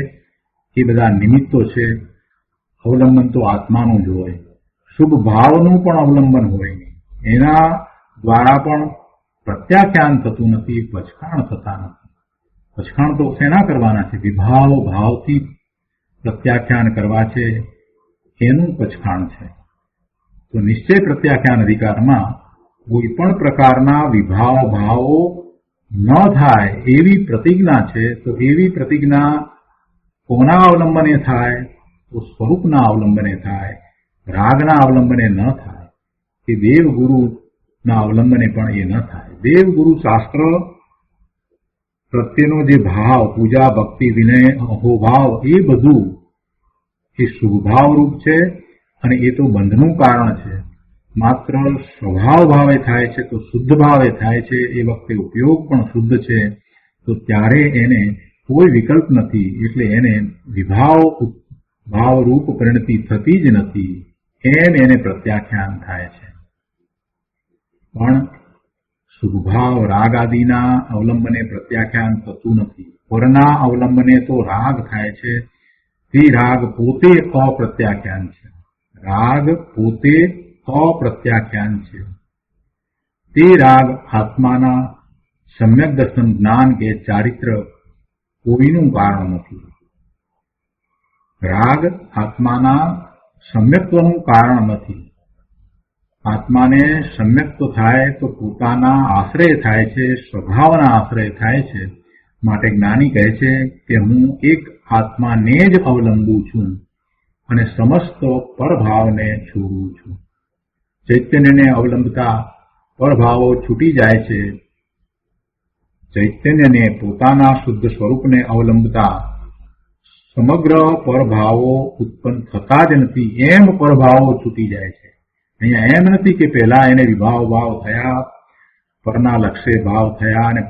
એ બધા નિમિત્તો છે. અવલંબન તો આત્માનું જ હોય. શુભ ભાવનું પણ અવલંબન હોય. એના દ્વારા પણ પ્રત્યાખ્યાન થતું નથી, પછખાણ થતા નથી. પછખાણ તો શેના કરવાના છે? વિભાવ ભાવથી પ્રત્યાખ્યાન કરવા છે, એનું પછખાણ છે. તો નિશ્ચય પ્રત્યાખ્યાન અધિકારમાં કોઈ પણ પ્રકારના વિભાવ ભાવો ન થાય એવી પ્રતિજ્ઞા છે. તો એવી પ્રતિજ્ઞા કોના અવલંબને થાય? તો સ્વરૂપના અવલંબને થાય, રાગના અવલંબને ન થાય. કે દેવ ગુરુના અવલંબને પણ એ ન થાય. દેવ, ગુરુ, શાસ્ત્ર પ્રત્યેનો જે ભાવ, પૂજા, ભક્તિ, વિનય, અહોભાવ, એ બધું એ શુભભાવરૂપ છે અને એ તો બંધનું કારણ છે. માત્ર સ્વભાવ ભાવે થાય છે તો શુદ્ધ ભાવે થાય છે. એ વખતે ઉપયોગ પણ શુદ્ધ છે. તો ત્યારે એને કોઈ વિકલ્પ નથી. એટલે એને વિભાવ ભાવરૂપ પરિણતિ થતી જ નથી. એમ એને પ્રત્યાખ્યાન થાય છે. પણ શુભભાવ રાગ આદિના અવલંબને પ્રત્યાખ્યાન થતું નથી. પરના અવલંબને તો રાગ થાય છે. તે રાગ પોતે અપ્રત્યાખ્યાન છે. રાગ પોતે અપ્રત્યાખ્યાન છે. તે રાગ આત્માના સમ્યક દર્શન, જ્ઞાન કે ચારિત્ર કોઈનું કારણ નથી. રાગ આત્માના સમ્યક્ત્વનું કારણ નથી. આત્માને સમ્યક તો થાય તો પોતાના આશ્રય થાય છે, સ્વભાવના આશ્રય થાય છે. માટે જ્ઞાની કહે છે કે હું એક આત્માને જ અવલંબું છું અને સમસ્ત પરભાવને છોડું છું. ચૈતન્યને અવલંબતા પરભાવો છૂટી જાય છે. ચૈતન્યને પોતાના શુદ્ધ સ્વરૂપને અવલંબતા સમગ્ર પરભાવો ઉત્પન્ન થતા જ નથી. એમ પરભાવો છૂટી જાય છે. અહીંયા એમ નથી કે પહેલા એને વિભાવ ભાવ થયા, પરના લક્ષ્ય ભાવ થયા અને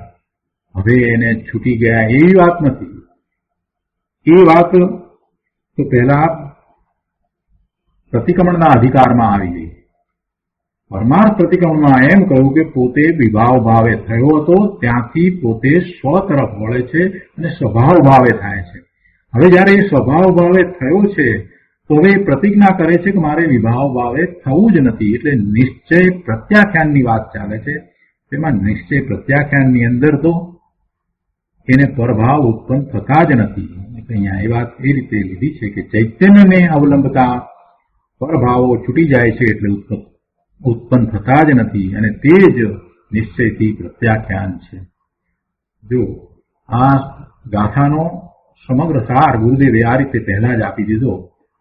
હવે એને છૂટી ગયા, એવી વાત નથી. એ વાત તો પહેલા પ્રતિક્રમણના અધિકારમાં આવી ગઈ. પરમાર્થ પ્રતિક્રમણમાં એમ કહ્યું કે પોતે વિભાવ ભાવે થયો હતો, ત્યાંથી પોતે સ્વ તરફ વળે છે અને સ્વભાવ ભાવે થાય છે. હવે જયારે એ સ્વભાવ ભાવે થયો છે તો હવે પ્રતિજ્ઞા કરે છે કે મારે વિભાવ ભાવે થવું જ નથી. એટલે નિશ્ચય પ્રત્યાખ્યાનની વાત ચાલે છે. તેમાં નિશ્ચય પ્રત્યાખ્યાનની અંદર તો એને પરભાવ ઉત્પન્ન થતા જ નથી. અહીંયા એ વાત એ રીતે લીધી છે કે ચૈતન્યને અવલંબતા પરભાવો છૂટી જાય છે એટલે ઉત્પન્ન થતા જ નથી અને તે જ નિશ્ચયથી પ્રત્યાખ્યાન છે. જો આ ગાથાનો સમગ્ર સાર ગુરુદેવે આ રીતે પહેલા જ આપી દીધો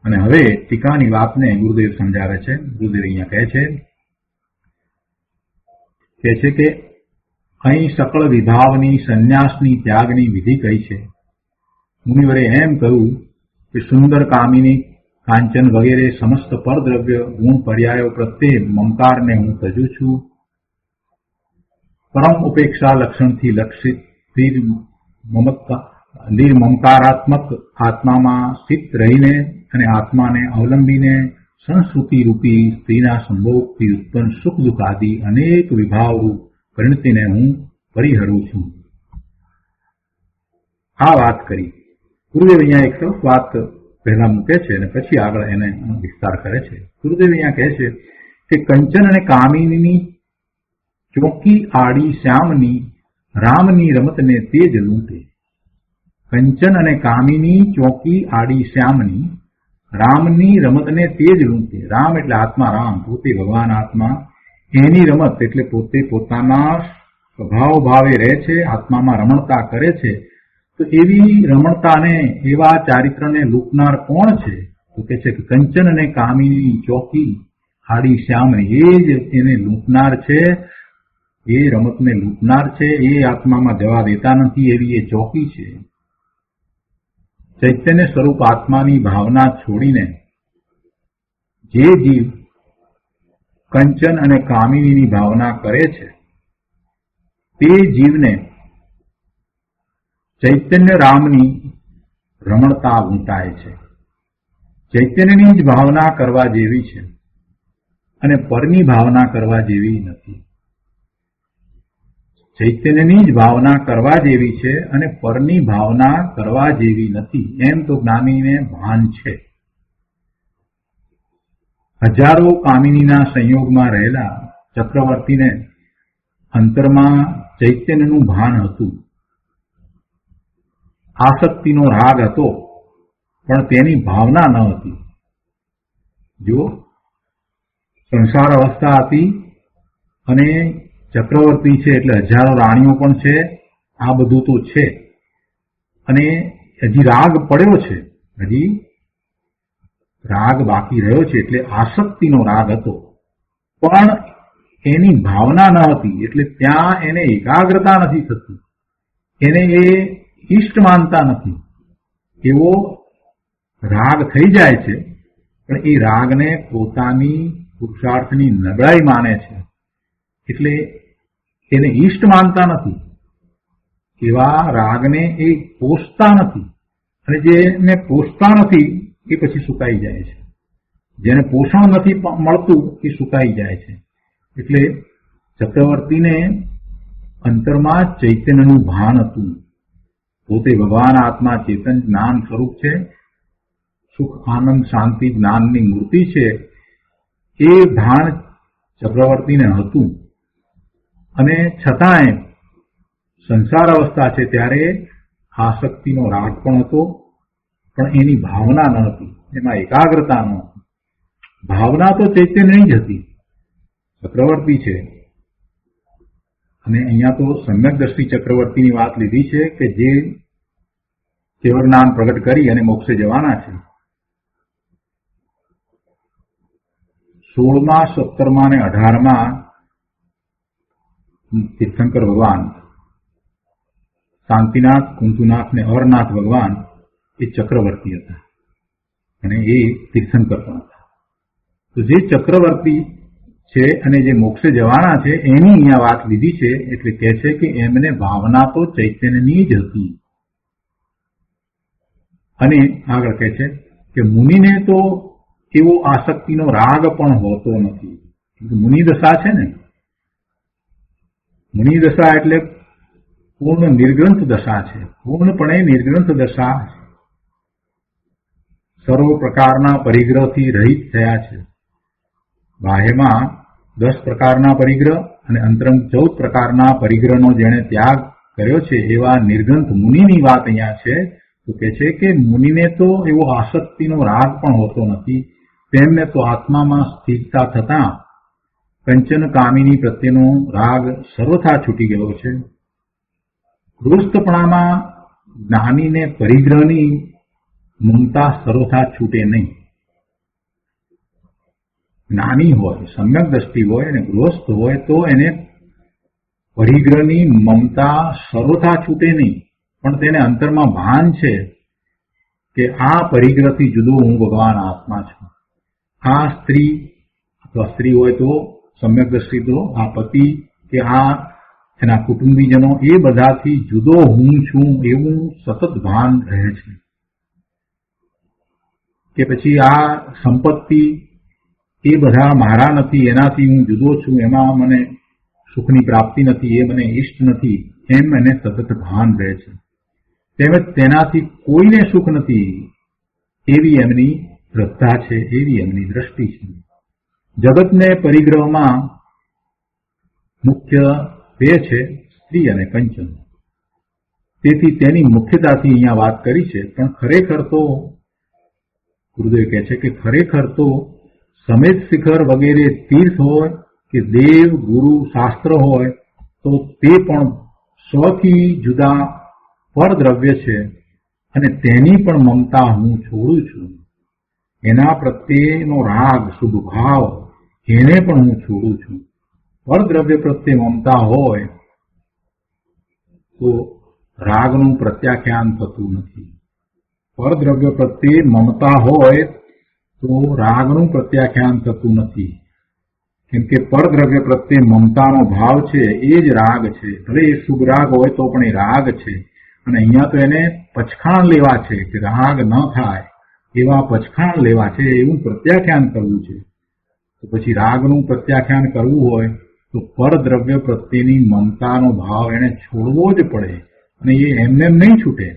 અને હવે ટીકાની વાતને ગુરુદેવ સમજાવે છે. ગુરુદેવ અહીંયા કહે છે કે અહીં સકળ વિભાવની, સંન્યાસની, ત્યાગની વિધિ કહી છે. મુનિવરે એમ કહ્યું કે સુંદર, કામિની, કાંચન વગેરે સમસ્ત પરદ્રવ્ય ગુણ પર્યાયો પ્રત્યે મમકારને હું તજું છું. પરમ ઉપેક્ષા લક્ષણથી લક્ષિત નિર્મમકારાત્મક આત્મામાં સ્થિત રહીને અને આત્માને અવલંબીને સંસ્કૃતિ રૂપી સ્ત્રીના સંભોગથી ઉત્પન્ન સુખ દુઃખ આદિ અનેક વિભાવરૂપ પરિણતિને હું પરિહરું છું. આ વાત કરી. ગુરુદેવ અહીંયા એક સરસ વાત પહેલા મૂકે છે અને પછી આગળ એને વિસ્તાર કરે છે. ગુરુદેવ અહીંયા કહે છે કે કંચન અને કામિનીની ચોકી આડી શ્યામની રામની રમતને તે જ લૂંટે. કંચન અને કામિની ચોકી આડી શ્યામની રામની રમતને તે જ લૂંટે. રામ એટલે આત્મા, રામ પોતે ભગવાન આત્મા, એની રમત એટલે પોતે પોતાના સ્વભાવ ભાવે રહે છે, આત્મામાં રમણતા કરે છે. તો એવી રમણતાને, એવા ચારિત્રને લૂંટનાર કોણ છે? તો કે છે કે કંચન અને કામિની ચોકી આડી શ્યામની, એ જ એને લૂંટનાર છે, એ રમતને લૂંટનાર છે, એ આત્મામાં જવા દેતા નથી, એવી એ ચોકી છે. ચૈતન્ય સ્વરૂપ આત્માની ભાવના છોડીને જે જીવ કંચન અને કામિનીની ભાવના કરે છે તે જીવને ચૈતન્ય રામની રમણતા લૂંટાય છે. ચૈતન્યની જ ભાવના કરવા જેવી છે અને પરની ભાવના કરવા જેવી નથી. ચૈતન્યની જ ભાવના કરવા જેવી છે અને પરની ભાવના કરવા જેવી નથી, એમ તો જ્ઞાનીને ભાન છે. હજારો કામિનીના સંયોગમાં રહેલા ચક્રવર્તીને અંતરમાં ચૈતન્યનું ભાન હતું. આસક્તિનો રાગ હતો, પણ તેની ભાવના ન હતી. જો સંસાર અવસ્થા હતી અને ચક્રવર્તી છે એટલે હજારો રાણીઓ પણ છે, આ બધું તો છે, અને હજી રાગ પડ્યો છે, હજી રાગ બાકી રહ્યો છે, એટલે આસક્તિનો રાગ હતો, પણ એની ભાવના ન હતી, એટલે ત્યાં એને એકાગ્રતા નથી થતી, એને એ ઈષ્ટ માનતા નથી. એવો રાગ થઈ જાય છે, પણ એ રાગને પોતાની પુરુષાર્થની નબળાઈ માને છે, એટલે એને ઈષ્ટ માનતા નથી. એવા રાગને એ પોષતા નથી, અને જેને પોષતા નથી એ પછી સુકાઈ જાય છે. જેને પોષણ નથી મળતું એ સુકાઈ જાય છે. એટલે ચક્રવર્તીને અંતરમાં ચૈતન્યનું ભાન હતું. પોતે ભગવાન આત્મા ચેતન જ્ઞાન સ્વરૂપ છે, સુખ આનંદ શાંતિ જ્ઞાનની મૂર્તિ છે, એ ભાન ચક્રવર્તીને હતું. અને છતાંય સંસાર અવસ્થા છે ત્યારે આસક્તિનો રાગ પણ હતો, પણ એની ભાવના ન હતી, એમાં એકાગ્રતા ન હતી. ભાવના તો ચૈતન્યની જ હતી, ચક્રવર્તી છે. અને અહીંયા તો સમ્યક દ્રષ્ટિ ચક્રવર્તીની વાત લીધી છે કે જે કેવળ જ્ઞાન પ્રગટ કરી અને મોક્ષે જવાના છે. 16મા, 17મા અને 18મા તીર્થંકર ભગવાન શાંતિનાથ, કુંતુનાથ ને અરનાથ ભગવાન એ ચક્રવર્તી હતા અને એ તીર્થંકર પણ હતા. તો જે ચક્રવર્તી છે અને જે મોક્ષે જવાના છે એની અહીંયા વાત લીધી છે, એટલે કહે છે કે એમને ભાવના તો ચૈતન્યની જ હતી. અને આગળ કહે છે કે મુનિને તો એવો આસક્તિનો રાગ પણ હોતો નથી. મુનિ દશા છે ને, મુનિ દશા એટલે પૂર્ણ નિર્ગ્રંથ દશા છે, પૂર્ણપણે નિર્ગ્રંથ દશા. સર્વ પ્રકારના પરિગ્રહથી રહિત થયા છે. બાહ્યમાં 10 પ્રકારના પરિગ્રહ અને અંતરંગ 14 પ્રકારના પરિગ્રહનો જેણે ત્યાગ કર્યો છે એવા નિર્ગ્રંથ મુનિની વાત અહીંયા છે. તો કહે છે કે મુનિને તો એવો આસક્તિનો રાગ પણ હોતો નથી, તેમને તો આત્મામાં સ્થિરતા થતા કંચન કામિની પ્રત્યેનો રાગ સર્વથા છૂટી ગયો છે. ગૃહસ્થપણામાં જ્ઞાનીને પરિગ્રહની મમતા સર્વથા છૂટે નહીં. જ્ઞાની હોય, સમ્યક દ્રષ્ટિ હોય અને ગૃહસ્થ હોય તો એને પરિગ્રહની મમતા સર્વથા છૂટે નહીં, પણ તેને અંતરમાં ભાન છે કે આ પરિગ્રહથી જુદો હું ભગવાન આત્મા છું. આ સ્ત્રી અથવા સ્ત્રી હોય તો સમ્યક દ્રષ્ટિ, તો આ પતિ કે આ એના કુટુંબીજનો, એ બધાથી જુદો હું છું એવું સતત ભાન રહે છે. કે પછી આ સંપત્તિ એ બધા મારા નથી, એનાથી હું જુદો છું, એમાં મને સુખની પ્રાપ્તિ નથી, એ મને ઈષ્ટ નથી, એમ એને સતત ભાન રહે છે. તેમજ તેનાથી કોઈને સુખ નથી એવી એમની શ્રદ્ધા છે, એવી એમની દ્રષ્ટિ છે. જગતને પરિગ્રહમાં મુખ્ય બે છે, સ્ત્રી અને કંચન. તેથી તેની મુખ્યતાથી અહીંયા વાત કરી છે. પણ ખરેખર તો ગુરુદેવ કહે છે કે ખરેખર તો સમેત શિખર વગેરે તીર્થ હોય કે દેવ ગુરુ શાસ્ત્ર હોય તો તે પણ સ્વથી જુદા પરદ્રવ્ય છે અને તેની પણ મમતા હું છોડું છું. એના પ્રત્યેનો રાગ શુભ ભાવ એને પણ હું છોડું છું. પરદ્રવ્ય પ્રત્યે મમતા હોય તો રાગનું પ્રત્યાખ્યાન થતું નથી. પરદ્રવ્ય પ્રત્યે મમતા હોય તો રાગનું પ્રત્યાખ્યાન થતું નથી. કેમ કે પરદ્રવ્ય પ્રત્યે મમતાનો ભાવ છે એ જ રાગ છે. ભલે એ શુભ રાગ હોય તો પણ એ રાગ છે. અને અહીંયા તો એને પચખાણ લેવા છે કે રાગ ન થાય એવા પચખાણ લેવા છે, એવું પ્રત્યાખ્યાન કરવું છે. તો પછી રાગનું પ્રત્યાખ્યાન કરવું હોય તો પરદ્રવ્ય પ્રત્યેની મમતાનો ભાવ એને છોડવો જ પડે. અને એ એમને નહીં છૂટે.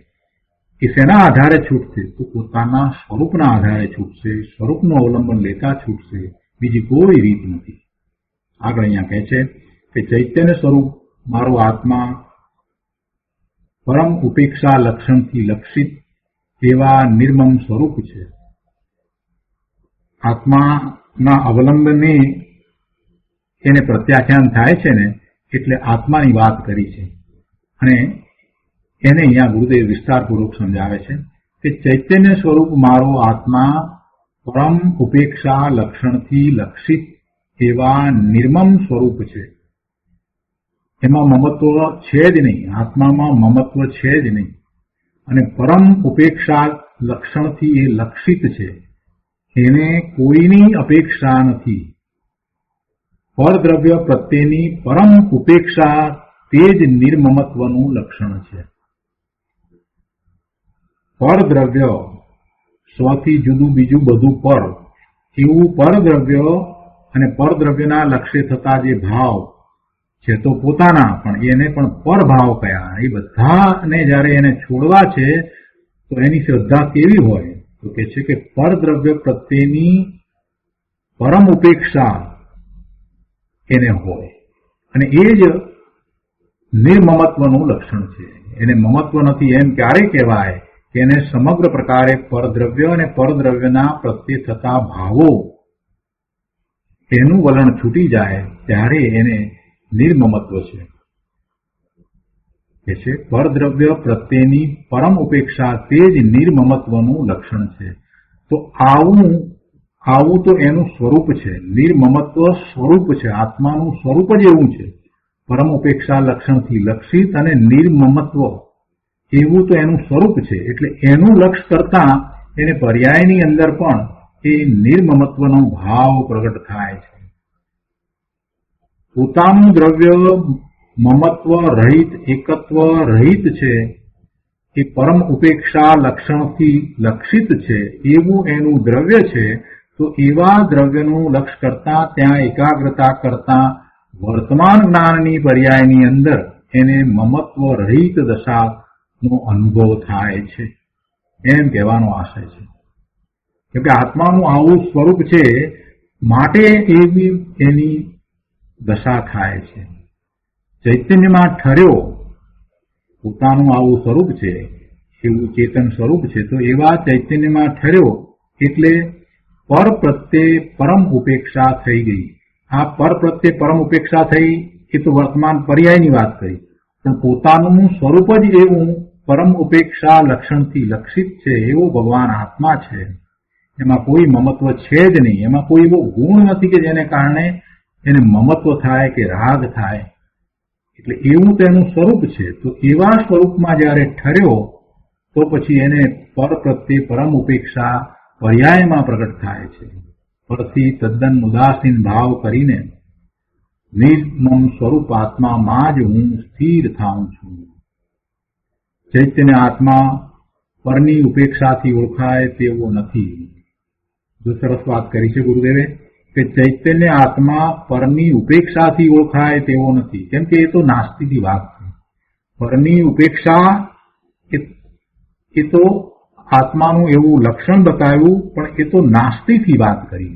એ શેના આધારે છૂટશે? તો પોતાના સ્વરૂપના આધારે છૂટશે. સ્વરૂપનું અવલંબન લેતા છૂટશે. બીજી કોઈ રીત નથી. આગળ અહીંયા કહે છે કે ચૈતન્ય સ્વરૂપ મારો આત્મા પરમ ઉપેક્ષા લક્ષણથી લક્ષિત એવા નિર્મમ સ્વરૂપ છે. આત્માના અવલંબને એને પ્રત્યાખ્યાન થાય છે ને, એટલે આત્માની વાત કરી છે. અને એને અહીંયા ગુરુદેવ વિસ્તારપૂર્વક સમજાવે છે કે ચૈતન્ય સ્વરૂપ મારો આત્મા પરમ ઉપેક્ષા લક્ષણથી લક્ષિત એવા નિર્મમ સ્વરૂપ છે. એમાં મમત્વ છે જ નહીં. આત્મામાં મમત્વ છે જ નહીં. અને પરમ ઉપેક્ષા લક્ષણથી એ લક્ષિત છે. એને કોઈની અપેક્ષા નથી. પરદ્રવ્ય પ્રત્યેની પરમ ઉપેક્ષા તે જ નિર્મમત્વનું લક્ષણ છે. પરદ્રવ્ય સ્વથી જુદું બીજું બધું પર, એવું પરદ્રવ્ય અને પરદ્રવ્યના લક્ષ્ય થતા જે ભાવ છે તો પોતાના પણ એને પણ પરભાવ કયા. એ બધાને જયારે એને છોડવા છે તો એની શ્રદ્ધા કેવી હોય? તો કે છે કે પરદ્રવ્ય પ્રત્યેની પરમ ઉપેક્ષા એને હોય. અને એ જ નિર્મમત્વનું લક્ષણ છે. એને મમત્વ નથી એમ ક્યારે કહેવાય કે એને સમગ્ર પ્રકારે પરદ્રવ્ય અને પરદ્રવ્યના પ્રત્યે થતા ભાવો એનું વલણ છૂટી જાય ત્યારે એને નિર્મમત્વ છે. કે છે પરદ્રવ્ય પ્રત્યેની પરમ ઉપેક્ષા તે જ નિર્મમત્વનું લક્ષણ છે. તો આવું તો એનું સ્વરૂપ છે. નિર્મમત્વ સ્વરૂપ છે. આત્માનું સ્વરૂપ જ એવું છે. પરમ ઉપેક્ષા લક્ષણથી લક્ષિત અને નિર્મમત્વ એવું તો એનું સ્વરૂપ છે. એટલે એનું લક્ષ કરતા એને પર્યાયની અંદર પણ એ નિર્મમત્વનો ભાવ પ્રગટ થાય છે. પોતાનું દ્રવ્ય મમત્વ રહિત, એકત્વ રહિત છે. એ પરમ ઉપેક્ષા લક્ષણથી લક્ષિત છે એવું એનું દ્રવ્ય છે. તો એવા દ્રવ્યનું લક્ષ કરતા ત્યાં એકાગ્રતા કરતા વર્તમાન જ્ઞાનની પર્યાયની અંદર એને મમત્વ રહિત દશાનો અનુભવ થાય છે એમ કહેવાનો આશય છે. કેમ કે આત્માનું આવું સ્વરૂપ છે માટે એવી એની દશા થાય છે. ચૈતન્યમાં ઠર્યો પોતાનું આવું સ્વરૂપ છે, એવું ચેતન સ્વરૂપ છે. તો એવા ચૈતન્યમાં ઠર્યો એટલે પર પ્રત્યે પરમ ઉપેક્ષા થઈ ગઈ. આ પર પ્રત્યે પરમ ઉપેક્ષા થઈ એ તો વર્તમાન પર્યાયની વાત કરી. પણ પોતાનું સ્વરૂપ જ એવું પરમ ઉપેક્ષા લક્ષણથી લક્ષિત છે એવો ભગવાન આત્મા છે. એમાં કોઈ મમત્વ છે જ નહીં. એમાં કોઈ એવો ગુણ નથી કે જેને કારણે એને મમત્વ થાય કે રાગ થાય. એટલે એવું તો એનું સ્વરૂપ છે. તો એવા સ્વરૂપમાં જયારે ઠર્યો તો પછી એને પર પ્રત્યે પરમ ઉપેક્ષા પર્યાયમાં પ્રગટ થાય છે. પરથી તદ્દન ઉદાસીન ભાવ કરીને નિર્મમ સ્વરૂપ આત્મામાં જ હું સ્થિર થાઉં છું. ચૈતન્ય આત્મા પરની ઉપેક્ષાથી ઓળખાય તેવો નથી. જો સરસ વાત કરી છે ગુરુદેવે કે ચૈતન્ય આત્મા પરની ઉપેક્ષાથી ઓળખાય તેવો નથી. કેમ કે એ તો નાસ્તિકની વાત છે. પરની ઉપેક્ષા એ તો આત્માનું એવું લક્ષણ બતાવ્યું, પણ એ તો નાસ્તિકથી વાત કરી.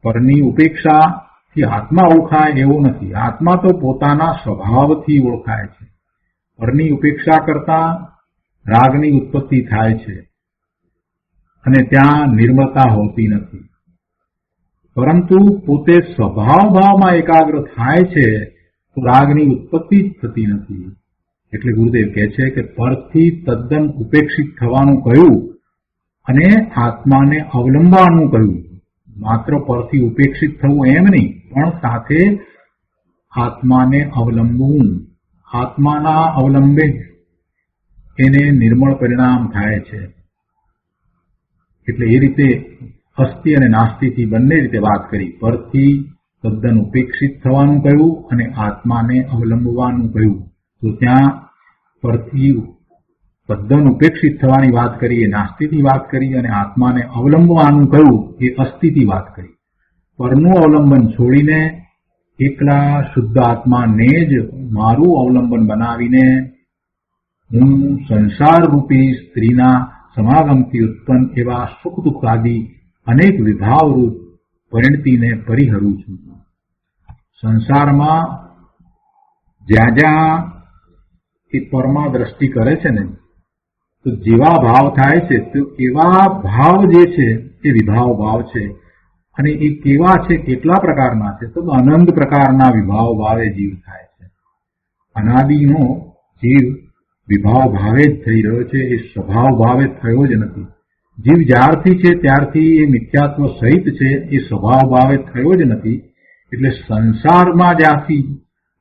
પરની ઉપેક્ષાથી આત્મા ઓળખાય એવો નથી. આત્મા તો પોતાના સ્વભાવથી ઓળખાય છે. પરની ઉપેક્ષા કરતા રાગની ઉત્પત્તિ થાય છે અને ત્યાં નિર્મળતા હોતી નથી. પરંતુ પોતે સ્વભાવ ભાવમાં એકાગ્ર થાય છે તો રાગની ઉત્પત્તિ જ થતી નથી. એટલે ગુરુદેવ કહે છે કે પરથી તદ્દન ઉપેક્ષિત થવાનું કહ્યું અને આત્માને અવલંબવાનું કહ્યું. માત્ર પરથી ઉપેક્ષિત થવું એમ નહીં, પણ સાથે આત્માને અવલંબવું. આત્માના અવલંબે એને નિર્મળ પરિણામ થાય છે. એટલે એ રીતે અસ્થિ અને નાસ્તિથી બંને રીતે વાત કરી. પરથી તદ્દન ઉપેક્ષિત થવાનું કહ્યું અને આત્માને અવલંબવાનું કહ્યું. તો ત્યાં પરથી તદ્દન ઉપેક્ષિત થવાની વાત કરી એ નાસ્તિથી વાત કરી અને આત્માને અવલંબવાનું કહ્યું એ અસ્થિથી વાત કરી. પરનું અવલંબન છોડીને એકલા શુદ્ધ આત્માને જ મારું અવલંબન બનાવીને હું સંસાર રૂપી સ્ત્રીના સમાગમથી ઉત્પન્ન એવા સુખ દુઃખ આદિ અનેક વિભાવરૂપ પરિણતિને પરિહરું છું. સંસારમાં જ્યાં જ્યાં એ પરમાં દ્રષ્ટિ કરે છે ને, તો જેવા ભાવ થાય છે તો એવા ભાવ જે છે એ વિભાવ ભાવ છે. અને એ કેવા છે, કેટલા પ્રકારના છે? તો અનંત પ્રકારના વિભાવ ભાવે જીવ થાય છે. અનાદિનો જીવ વિભાવ ભાવે જ થઈ રહ્યો છે, એ સ્વભાવ ભાવે થયો જ નથી. જીવ જ્યારથી છે ત્યારથી એ મિથ્યાત્વ સહિત છે, એ સ્વભાવ ભાવે થયો જ નથી. એટલે સંસારમાં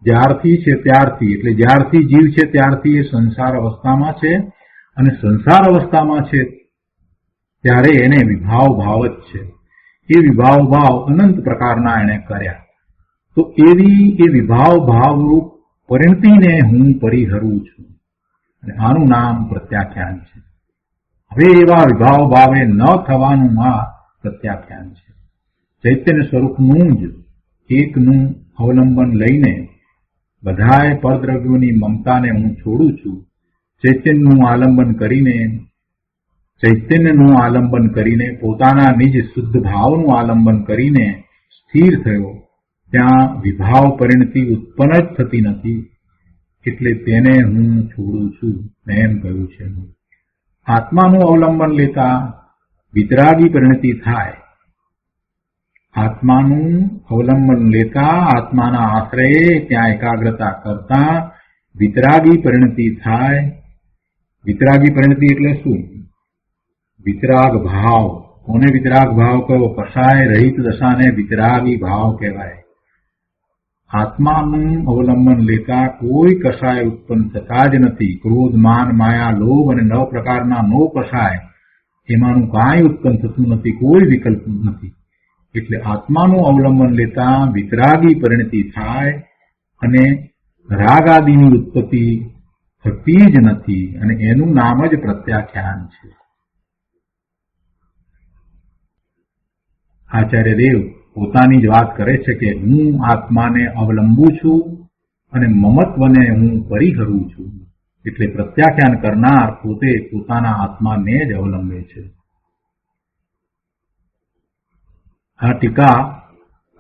જ્યારથી છે ત્યારથી, એટલે જ્યારથી જીવ છે ત્યારથી એ સંસાર અવસ્થામાં છે અને સંસાર અવસ્થામાં છે ત્યારે એને વિભાવ ભાવ જ છે. એ વિભાવ ભાવ અનંત પ્રકારના એને કર્યા. તો એવી એ વિભાવ ભાવરૂપ પરિણતિને હું પરિહરું છું અને આનું નામ પ્રત્યાખ્યાન છે. હવે એવા વિભાવ ભાવે ન થવાનું આ પ્રત્યાખ્યાન છે. ચૈતન્ય સ્વરૂપનું જ એકનું અવલંબન લઈને બધાય પરદ્રવ્યોની મમતાને હું છોડું છું. ચૈતન્યનું આલંબન કરીને પોતાના નિજ શુદ્ધ ભાવનું આલંબન કરીને સ્થિર થયો. ત્યાં વિભાવ પરિણતિ ઉત્પન્ન જ થતી નથી. એટલે તેને હું છોડું છું એમ કહ્યું છે. આત્માનું અવલંબન લેતા વિતરાગી પરિણતિ થાય. આત્માનું અવલંબન લેતા આત્માના આશ્રયે ત્યાં એકાગ્રતા કરતા વિતરાગી પરિણતિ થાય. વિતરાગી પરિણતિ એટલે શું? વિતરાગ ભાવ. કોને વિતરાગ ભાવ કહો? કશાય રહિત દશાને વિતરાગી ભાવ કહેવાય. આત્માનું અવલંબન લેતા કોઈ કશાય ઉત્પન્ન થતા જ નથી. ક્રોધ, માન, માયા, લોભ અને 9 પ્રકારના નો કશાય, એમાંનું કાંઈ ઉત્પન્ન થતું નથી, કોઈ વિકલ્પ નથી. એટલે આત્માનું અવલંબન લેતા વિતરાગી પરિણતિ થાય અને રાગ આદિની ઉત્પત્તિ થતી જ નથી અને એનું નામ જ પ્રત્યાખ્યાન છે. આચાર્ય દેવ પોતાની જ વાત કરે છે કે હું આત્માને અવલંબું છું અને મમત્વને હું પરિહરું છું. એટલે પ્રત્યાખ્યાન કરનાર પોતે પોતાના આત્માને જ અવલંબે છે. આ ટીકા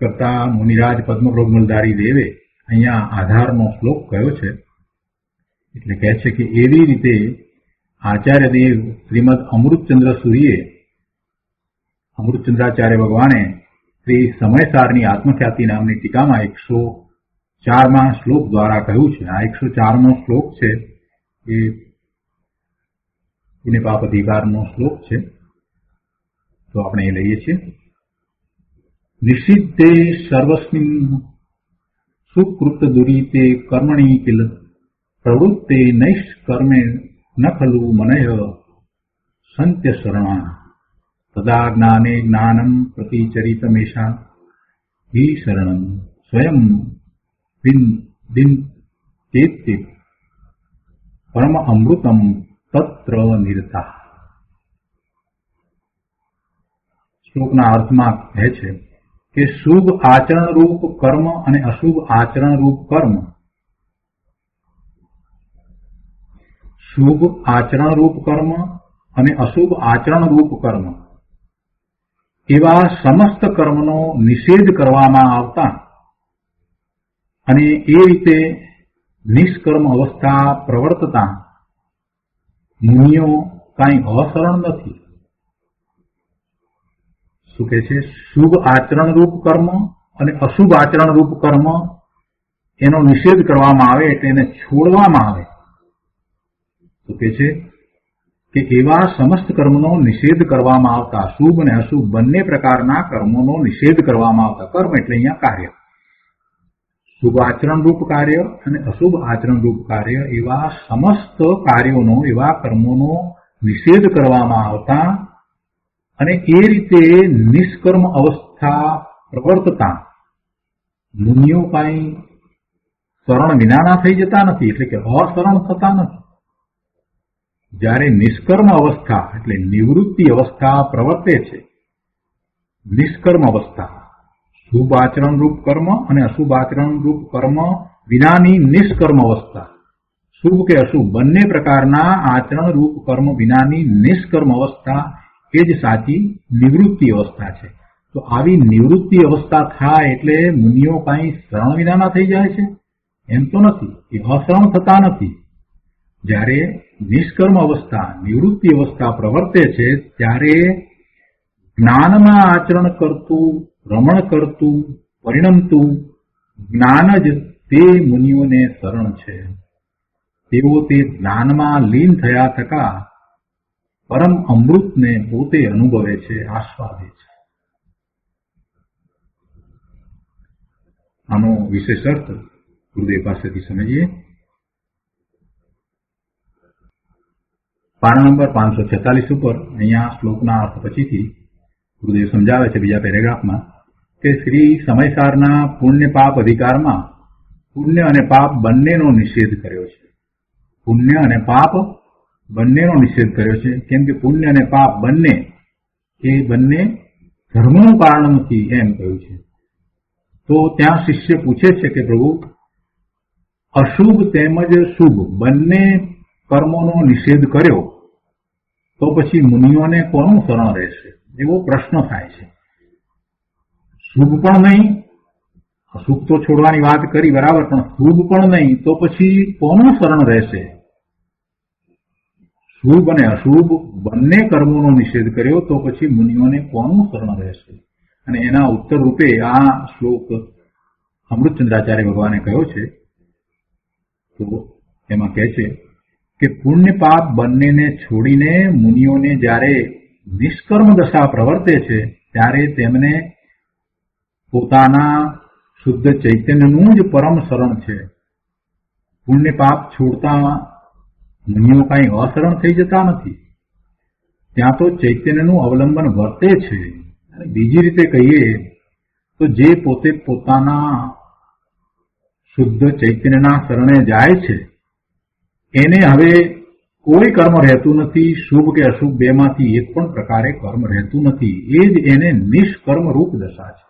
કરતા મુનિરાજ પદ્મપ્રભમલધારી દેવે અહીંયા આધારનો શ્લોક કયો છે. એટલે કહે છે કે એવી રીતે આચાર્ય દેવ શ્રીમદ અમૃતચંદ્ર સૂરીએ, અમૃતચંદ્રાચાર્ય ભગવાને શ્રી સમયસારની આત્મખ્યાતિ નામની ટીકામાં 104મા શ્લોક દ્વારા કહ્યું છે. આ 104મો શ્લોક છે એ પુણ્યપાપ અધિકારનો શ્લોક છે. તો આપણે એ લઈએ છીએ. નિષિદ્ધે સર્વસ્મિન સુકૃત દુરીતે કર્મણી કિલ પ્રવૃત્તે નૈષ્કર્મે ન ખલુ મનય સંત્ય શરણા તદા જ્ઞાને જ્ઞાનમ પ્રતિચરિતમેષા હિ શરણમ સ્વયં વિદ્યતે પરમ અમૃતમ તત્ર નિરતા. શ્લોકના અર્થમાં કહે છે કે શુભ આચરણરૂપ કર્મ અને અશુભ આચરણરૂપ કર્મ, શુભ આચરણરૂપ કર્મ અને અશુભ આચરણરૂપ કર્મ એવા સમસ્ત કર્મનો નિષેધ કરવામાં આવતા અને એ રીતે નિષ્કર્મ અવસ્થા પ્રવર્તતા મુનિઓ કાંઈ અસરણ નથી. શું કહે છે? શુભ આચરણરૂપ કર્મ અને અશુભ આચરણરૂપ કર્મ એનો નિષેધ કરવામાં આવે એટલે એને છોડવામાં આવે. શું કહે છે કે એવા સમસ્ત કર્મનો નિષેધ કરવામાં આવતા, શુભ અને અશુભ બંને પ્રકારના કર્મોનો નિષેધ કરવામાં આવતા. કર્મ એટલે અહીંયા કાર્ય, શુભ આચરણરૂપ કાર્ય અને અશુભ આચરણરૂપ કાર્ય, એવા સમસ્ત કાર્યોનો, એવા કર્મોનો નિષેધ કરવામાં આવતા અને એ રીતે નિષ્કર્મ અવસ્થા પ્રવર્તતા મુનિઓ કાંઈ શરણ વિનાના થઈ જતા નથી, એટલે કે અશરણ થતા નથી. જ્યારે નિષ્કર્મ અવસ્થા એટલે નિવૃત્તિ અવસ્થા પ્રવર્તે છે, નિષ્કર્મ અવસ્થા, શુભ આચરણરૂપ કર્મ અને અશુભ આચરણરૂપ કર્મ વિનાની નિષ્કર્મ અવસ્થા, શુભ કે અશુભ બંને પ્રકારના આચરણરૂપ કર્મ વિનાની નિષ્કર્મ અવસ્થા એ જ સાચી નિવૃત્તિ અવસ્થા છે. તો આવી નિવૃત્તિ અવસ્થા થાય એટલે મુનિઓ કાંઈ શરણ વિનાના થઈ જાય છે? એમ તો નથી, એ અશરણ થતા નથી. જ્યારે નિષ્કર્મ અવસ્થા, નિવૃત્તિ અવસ્થા પ્રવર્તે છે ત્યારે જ્ઞાનમાં આચરણ કરતું, રમણ કરતું, પરિણમતું જ્ઞાન જ તે મુનિઓને શરણ છે. તેઓ તે જ્ઞાનમાં લીન થયા થકા પરમ અમૃતને પોતે અનુભવે છે, આસ્વાદે છે. આનો વિશેષ અર્થ ગુરુદેવ પાસેથી સમજીએ. પાના નંબર 546 ઉપર અહીંયા શ્લોકના અર્થ પછીથી ગુરુદેવ સમજાવે છે બીજા પેરેગ્રાફમાં કે શ્રી સમયસારના પુણ્ય પાપ અધિકારમાં પુણ્ય અને પાપ બંનેનો નિષેધ કર્યો છે. પુણ્ય અને પાપ બંનેનો નિષેધ કર્યો છે. કેમ કે પુણ્ય અને પાપ બંને એ બંને ધર્મનું કારણ નથી એમ કહ્યું છે. તો ત્યાં શિષ્ય પૂછે છે કે પ્રભુ, અશુભ તેમજ શુભ બંને કર્મોનો નિષેધ કર્યો તો પછી મુનિઓને કોનું શરણ રહેશે? એવો પ્રશ્ન થાય છે. શુભ પણ નહીં, અશુભ તો છોડવાની વાત કરી બરાબર, પણ શુભ પણ નહીં તો પછી કોનું શરણ રહેશે? શુભ અને અશુભ બંને કર્મોનો નિષેધ કર્યો તો પછી મુનિઓને કોનું શરણ રહેશે? અને એના ઉત્તર રૂપે આ શ્લોક અમૃતચંદ્રાચાર્ય ભગવાને કહ્યો છે. તો એમાં કહે છે કે પુણ્ય પાપ બંનેને છોડીને મુનિઓને જ્યારે નિષ્કર્મ દશા પ્રવર્તે છે ત્યારે તેમને પોતાના શુદ્ધ ચૈતન્યનું જ પરમ શરણ છે. પુણ્ય પાપ છોડતા મુનિઓ કાંઈ અશરણ થઈ જતા નથી. ત્યાં તો ચૈતન્યનું અવલંબન વર્તે છે. અને બીજી રીતે કહીએ તો જે પોતે પોતાના શુદ્ધ ચૈતન્યના શરણે જાય છે એને હવે કોઈ કર્મ રહેતું નથી. શુભ કે અશુભ બેમાંથી એક પણ પ્રકારે કર્મ રહેતું નથી. એ જ એને નિષ્કર્મ રૂપ દશા છે.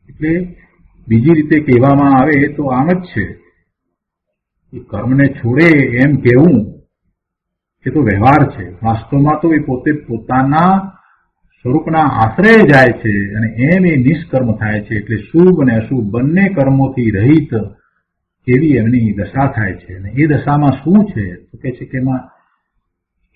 એટલે બીજી રીતે કહેવામાં આવે તો આમ જ છે. એ કર્મને છોડે એમ કહેવું એ તો વ્યવહાર છે. વાસ્તવમાં તો એ પોતે પોતાના સ્વરૂપના આશ્રય જાય છે અને એમ એ નિષ્કર્મ થાય છે. એટલે શુભ અને અશુભ બંને કર્મોથી રહિત એવી એમની દશા થાય છે. અને એ દશામાં શું છે તો કે છે કે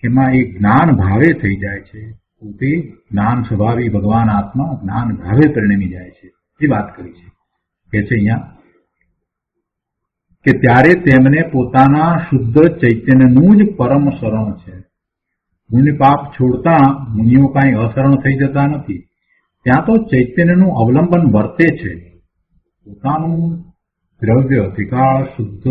એમાં એ જ્ઞાન ભાવે થઈ જાય છે. પોતે જ્ઞાન સ્વભાવી ભગવાન આત્મા જ્ઞાન ભાવે પરિણમી જાય છે. એ વાત કરી છે. કે છે અહીંયા કે ત્યારે તેમને પોતાના શુદ્ધ ચૈતન્યનું જ પરમ શરણ છે. પુણ્ય પાપ છોડતા મુનિઓ કાંઈ અશરણ થઈ જતા નથી. ત્યાં તો ચૈતન્યનું અવલંબન વર્તે છે. પોતાનું દ્રવ્ય ત્રિકાળ શુદ્ધ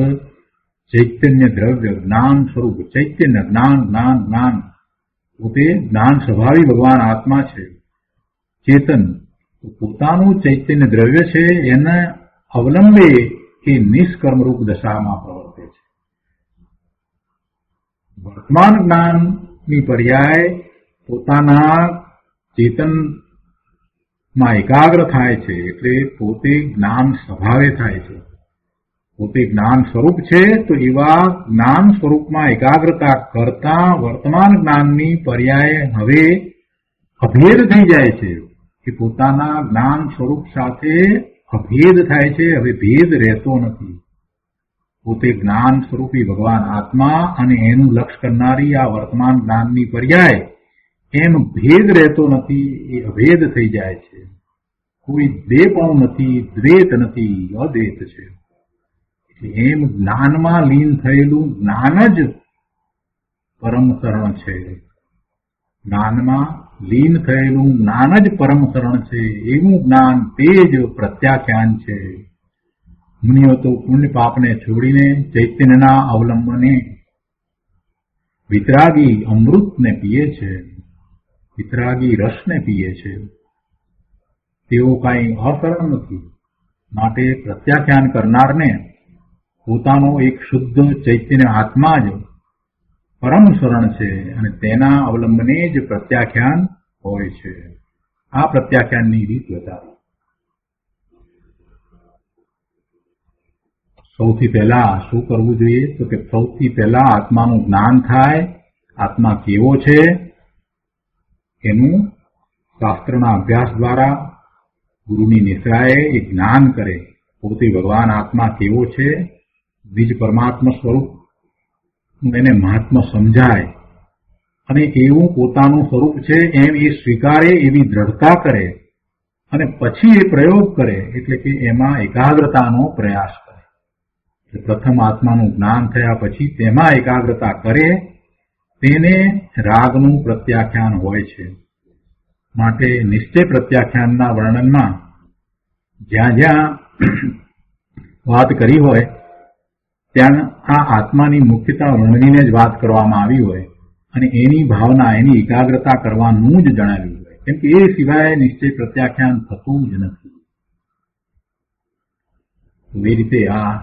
ચૈતન્ય દ્રવ્ય જ્ઞાન સ્વરૂપ ચૈતન્ય જ્ઞાન જ્ઞાન જ્ઞાન પોતે જ્ઞાન સ્વભાવી ભગવાન આત્મા છે, ચેતન. પોતાનું ચૈતન્ય દ્રવ્ય છે એને અવલંબે એ નિષ્કર્મરૂપ દશામાં પ્રવર્તે છે. વર્તમાન જ્ઞાનની પર્યાય પોતાના ચેતનમાં એકાગ્ર થાય છે. એટલે પોતે જ્ઞાન સ્વભાવે થાય છે. પોતે જ્ઞાન સ્વરૂપ છે તો એવા જ્ઞાન સ્વરૂપમાં એકાગ્રતા કરતા વર્તમાન જ્ઞાનની પર્યાય હવે અભેદ થઈ જાય છે. કે પોતાના જ્ઞાન સ્વરૂપ સાથે અભેદ થાય છે. હવે ભેદ રહેતો નથી. પોતે જ્ઞાન સ્વરૂપી ભગવાન આત્મા અને એનું લક્ષ કરનારી આ વર્તમાન જ્ઞાનની પર્યાય એમ ભેદ રહેતો નથી, એ અભેદ થઈ જાય છે. કોઈ દેપણું નથી, દ્વૈત નથી, અદ્વૈત છે. એમ જ્ઞાનમાં લીન થયેલું જ્ઞાન જ પરમ શરણ છે. જ્ઞાનમાં લીન થયેલું જ્ઞાન જ પરમ શરણ છે. એવું જ્ઞાન તે જ પ્રત્યાખ્યાન છે. મુનિઓ તો પુણ્ય પાપને છોડીને ચૈતન્યના અવલંબને વિતરાગી અમૃતને પીએ છે, વિતરાગી રસને પીએ છે. તેઓ કાંઈ અશરણ નથી. માટે પ્રત્યાખ્યાન કરનારને પોતાનો એક શુદ્ધ ચૈતન્ય આત્મા જ પરમ શરણ છે અને તેના અવલંબને જ પ્રત્યાખ્યાન હોય છે. આ પ્રત્યાખ્યાનની રીત બતાવી. સૌથી પહેલા શું કરવું જોઈએ? તો કે સૌથી પહેલા આત્માનું જ્ઞાન થાય. આત્મા કેવો છે એનું શાસ્ત્રના અભ્યાસ દ્વારા ગુરુની નિશ્રાએ એ જ્ઞાન કરે. પોતે ભગવાન આત્મા કેવો છે, બીજ પરમાત્મા સ્વરૂપ એને મહાત્મા સમજાય અને એવું પોતાનું સ્વરૂપ છે એમ એ સ્વીકારે, એવી દ્રઢતા કરે અને પછી એ પ્રયોગ કરે, એટલે કે એમાં એકાગ્રતાનો પ્રયાસ કરે. પ્રથમ આત્માનું જ્ઞાન થયા પછી તેમાં એકાગ્રતા કરે, તેને રાગનું પ્રત્યાખ્યાન હોય છે. માટે નિશ્ચય પ્રત્યાખ્યાનના વર્ણનમાં જ્યાં જ્યાં વાત કરી હોય ત્યાં આ આત્માની મુખ્યતા વર્ણવીને જ વાત કરવામાં આવી હોય અને એની ભાવના, એની એકાગ્રતા કરવાનું જ જણાવ્યું હોય, કેમ કે એ સિવાય નિશ્ચય પ્રત્યાખ્યાન થતું જ નથી. એ રીતે આ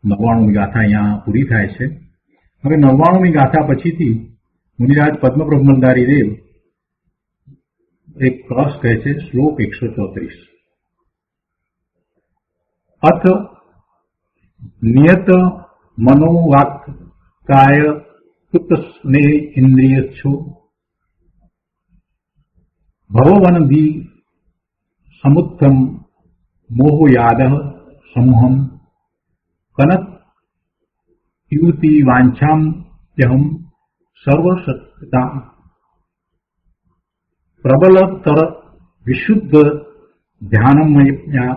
99મી ગાથા અહીંયા પૂરી થાય છે. હવે 99મી ગાથા પછીથી મુનિરાજ પદ્મબ્રહ્મચારી દેવ એક કળશ કહે છે, શ્લોક 134. અથ નિયત મનોવાક કાય કૃત સ્નેહ ઇન્દ્રિય છો ભવવનભી સમુત્થમ મોહયાદ સમૂહમ કનક યુતિ વાંછામ્યહમ સર્વશક્તા પ્રબલતર વિશુદ્ધ ધ્યાનમયા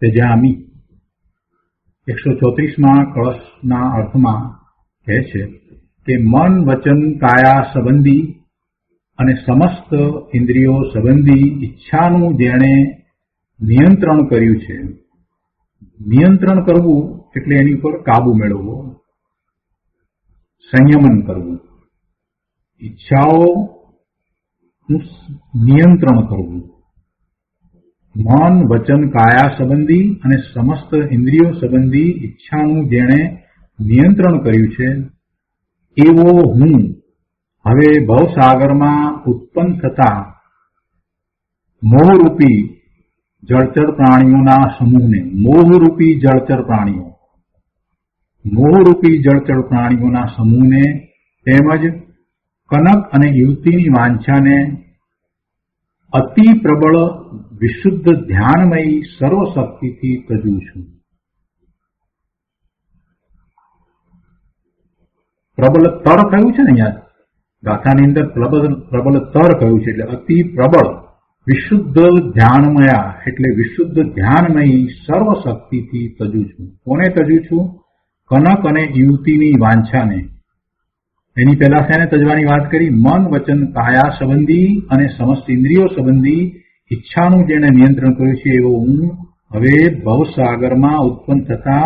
ત્યજામી. 134માં કળશના અર્થમાં કહે છે કે મન, વચન, કાયા સંબંધી અને સમસ્ત ઇન્દ્રિયો સંબંધી ઈચ્છાનું જેણે નિયંત્રણ કર્યું છે. નિયંત્રણ કરવું એટલે એની પર કાબુ મેળવવો, સંયમન કરવું, ઈચ્છાઓનું નિયંત્રણ કરવું. મન, વચન, કાયા સંબંધી અને સમસ્ત ઇન્દ્રિયો સંબંધી ઈચ્છાનું જેણે નિયંત્રણ કર્યું છે એવો હું હવે ભવસાગરમાં ઉત્પન્ન થતા મોહરૂપી જળચર પ્રાણીઓના સમૂહને, મોહરૂપી જળચર પ્રાણીઓ, મોહરૂપી જળચર પ્રાણીઓના સમૂહને તેમજ કનક અને યુવતીની વાંછાને અતિ પ્રબળ વિશુદ્ધ ધ્યાનમયી સર્વશક્તિથી તજું છું. પ્રબળ તર કહ્યું છે ને અહીંયા ગાથાની અંદર, પ્રબળ તર કહ્યું છે એટલે અતિ પ્રબળ વિશુદ્ધ ધ્યાનમયા એટલે વિશુદ્ધ ધ્યાનમયી સર્વશક્તિથી તજું છું. કોને તજું છું? કનક અને યુવતીની વાંછાને. એની પહેલા શેને તજવાની વાત કરી? મન, વચન, કાયા સંબંધી અને સમસ્ત ઇન્દ્રિયો સંબંધી ઈચ્છાનું જેને નિયંત્રણ કર્યું છે એવો હું હવે ભવસાગરમાં ઉત્પન્ન થતા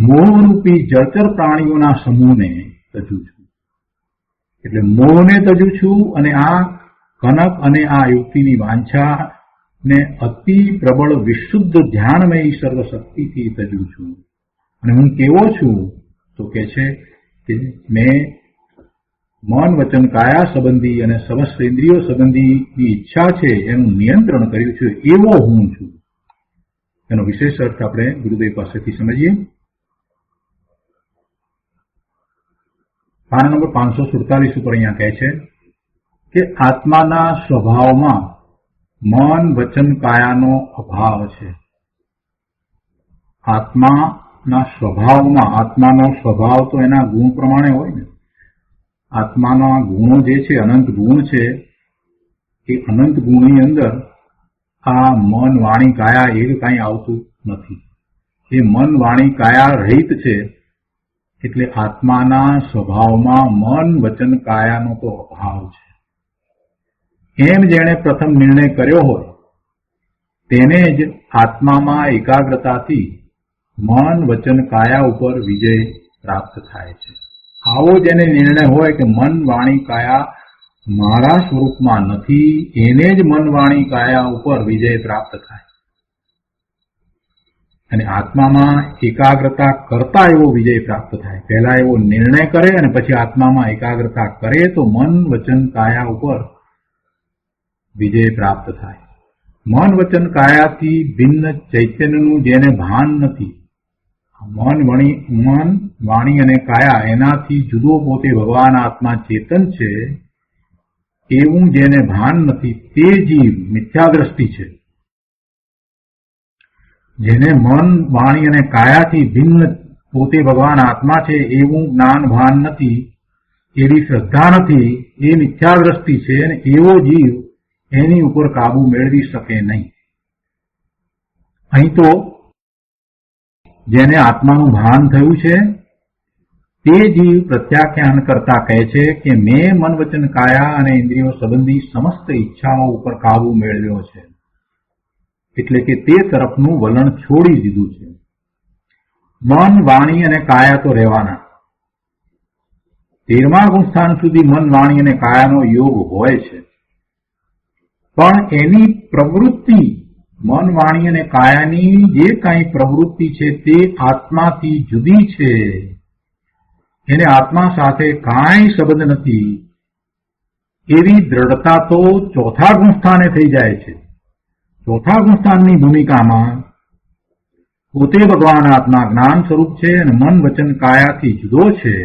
મોહરૂપી જળચર પ્રાણીઓના સમૂહને તજું છું. એટલે મોહને તજું છું અને આ કનક અને આ યુવતીની વાંછા ને અતિ પ્રબળ વિશુદ્ધ ધ્યાનમયી સર્વશક્તિથી તજું છું. અને હું કેવો છું? તો કે છે કે મેં મન, વચન, કાયા સંબંધી અને સમસ્ત ઇન્દ્રિયો સંબંધીની ઈચ્છા છે એનું નિયંત્રણ કર્યું છે એવો હું છું. એનો વિશેષ અર્થ આપણે ગુરુદેવ પાસેથી સમજીએ. પાના નંબર 547 ઉપર અહીંયા કહે છે કે આત્માના સ્વભાવમાં મન, વચન, કાયાનો અભાવ છે. આત્મા આત્માના સ્વભાવમાં, આત્માનો સ્વભાવ તો એના ગુણ પ્રમાણે હોય ને. આત્માના ગુણો જે છે, અનંત ગુણ છે, એ અનંત ગુણની અંદર આ મન, વાણી, કાયા એ કાંઈ આવતું નથી. એ મન, વાણી, કાયા રહિત છે. એટલે આત્માના સ્વભાવમાં મન, વચન, કાયાનો તો અભાવ છે. એમ જેણે પ્રથમ નિર્ણય કર્યો હોય તેને જ આત્મામાં એકાગ્રતાથી મન, વચન, કાયા ઉપર વિજય પ્રાપ્ત થાય છે. આવો જેને નિર્ણય હોય કે મન, વાણી, કાયા મારા સ્વરૂપમાં નથી, એને જ મન, વાણી, કાયા ઉપર વિજય પ્રાપ્ત થાય. અને આત્મામાં એકાગ્રતા કરતા એવો વિજય પ્રાપ્ત થાય. પહેલા એવો નિર્ણય કરે અને પછી આત્મામાં એકાગ્રતા કરે તો મન, વચન, કાયા ઉપર વિજય પ્રાપ્ત થાય. મન, વચન, કાયાથી ભિન્ન ચૈતન્યનું જેને ભાન નથી, મન, વાણી અને કાયા એનાથી જુદો પોતે ભગવાન આત્મા ચેતન છે એવું જેને ભાન નથી તે જીવ મિથ્યાદ્રષ્ટિ છે. જેને મન, વાણી અને કાયાથી ભિન્ન પોતે ભગવાન આત્મા છે એવું જ્ઞાન, ભાન નથી, એવી શ્રદ્ધા નથી, એ મિથ્યાદ્રષ્ટિ છે. અને એવો જીવ એની ઉપર કાબુ મેળવી શકે નહીં. અહીં તો જેને આત્માનું ભાન થયું છે તે જીવ પ્રત્યાખ્યાન કરતા કહે છે કે મેં મન, વચન, કાયા અને ઇન્દ્રિયો સંબંધી સમસ્ત ઈચ્છાઓ ઉપર કાબુ મેળવ્યો છે. એટલે કે તે તરફનું વલણ છોડી દીધું છે. મન, વાણી અને કાયા તો રહેવાના. 13મા ગુણસ્થાન સુધી મન, વાણી અને કાયાનો યોગ હોય છે. પણ એની પ્રવૃત્તિ, મન, વાણી અને કાયાની જે કાંઈ પ્રવૃત્તિ છે તે આત્માથી જુદી છે. એને આત્મા સાથે કાંઈ સંબંધ નથી એવી દ્રઢતા તો 4થા ગુણસ્થાને થઈ જાય છે. 4થા ગુણસ્થાનની ભૂમિકામાં પોતે ભગવાન આત્મા જ્ઞાન સ્વરૂપ છે અને મન, વચન, કાયાથી જુદો છે.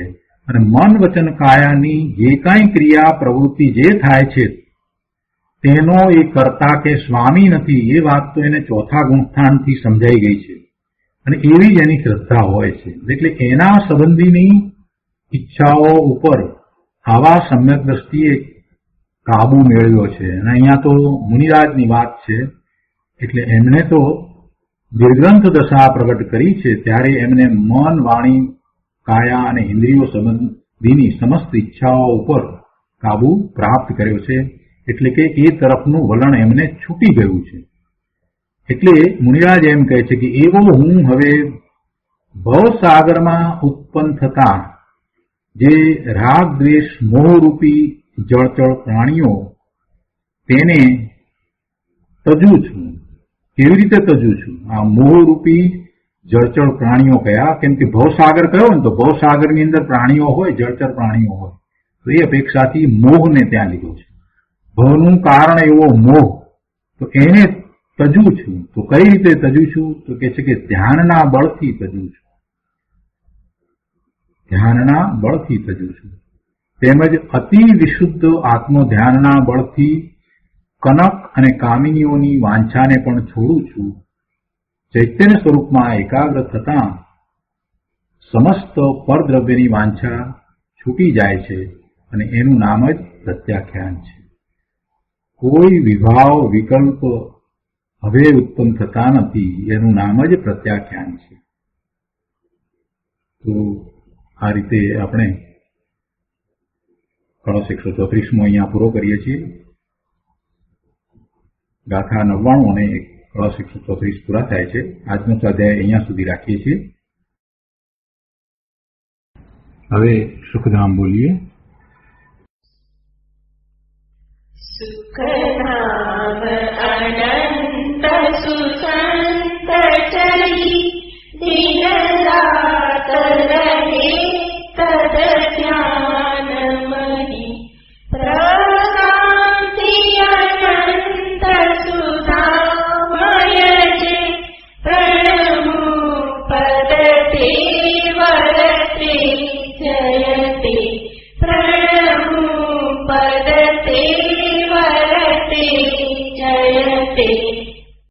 અને મન, વચન, કાયાની જે કાંઈ ક્રિયા પ્રવૃત્તિ જે થાય છે તેનો એ કર્તા કે સ્વામી નથી. એ વાત તો એને 4થા ગુણસ્થાનથી સમજાઈ ગઈ છે અને એવી જ એની શ્રદ્ધા હોય છે. એટલે એના સંબંધીની ઈચ્છાઓ ઉપર આવા સમ્યક દ્રષ્ટિએ કાબુ મેળવ્યો છે. અને અહીંયા તો મુનિરાજની વાત છે એટલે એમણે તો દીર્ઘંત દશા પ્રગટ કરી છે. ત્યારે એમને મન, વાણી, કાયા અને ઇન્દ્રિયો સંબંધીની સમસ્ત ઈચ્છાઓ ઉપર કાબુ પ્રાપ્ત કર્યો છે. એટલે કે એ તરફનું વલણ એમને છૂટી ગયું છે. એટલે મુનિરાજ એમ કહે છે કે એવો હું હવે ભવસાગરમાં ઉત્પન્ન થતા જે રાગ, દ્વેષ, મોહરૂપી જળચળ પ્રાણીઓ તેને તજું છું. કેવી રીતે તજું છું? આ મોહરૂપી જળચળ પ્રાણીઓ કયા? કેમ કે ભવસાગર કયો ને તો ભવસાગરની અંદર પ્રાણીઓ હોય, જળચર પ્રાણીઓ હોય, તો એ અપેક્ષાથી મોહને ત્યાં લીધો છે. ભવનું કારણ એવો મોહ, તો એને તજું છું. તો કઈ રીતે તજું છું? તો કે છે કે ધ્યાનના બળથી તજું છું. ધ્યાનના બળથી તજું છું. તેમજ અતિ વિશુદ્ધ આત્મ ધ્યાનના બળથી કનક અને કામિનીઓની વાંછાને પણ છોડું છું. ચૈતન્ય સ્વરૂપમાં એકાગ્ર થતા સમસ્ત પરદ્રવ્યની વાંછા છૂટી જાય છે અને એનું નામ જ પ્રત્યાખ્યાન છે. કોઈ વિભાવ, વિકલ્પ હવે ઉત્પન્ન થતા નથી, એનું નામ જ પ્રત્યાખ્યાન છે. તો આ રીતે આપણે કળશ 134મો અહીંયા પૂરો કરીએ છીએ. ગાથા 99 અને કળશ 134 પૂરા થાય છે. આજનો સ્વાધ્યાય અહીંયા સુધી રાખીએ છીએ. હવે સુખધામ બોલીએ. સુખધામ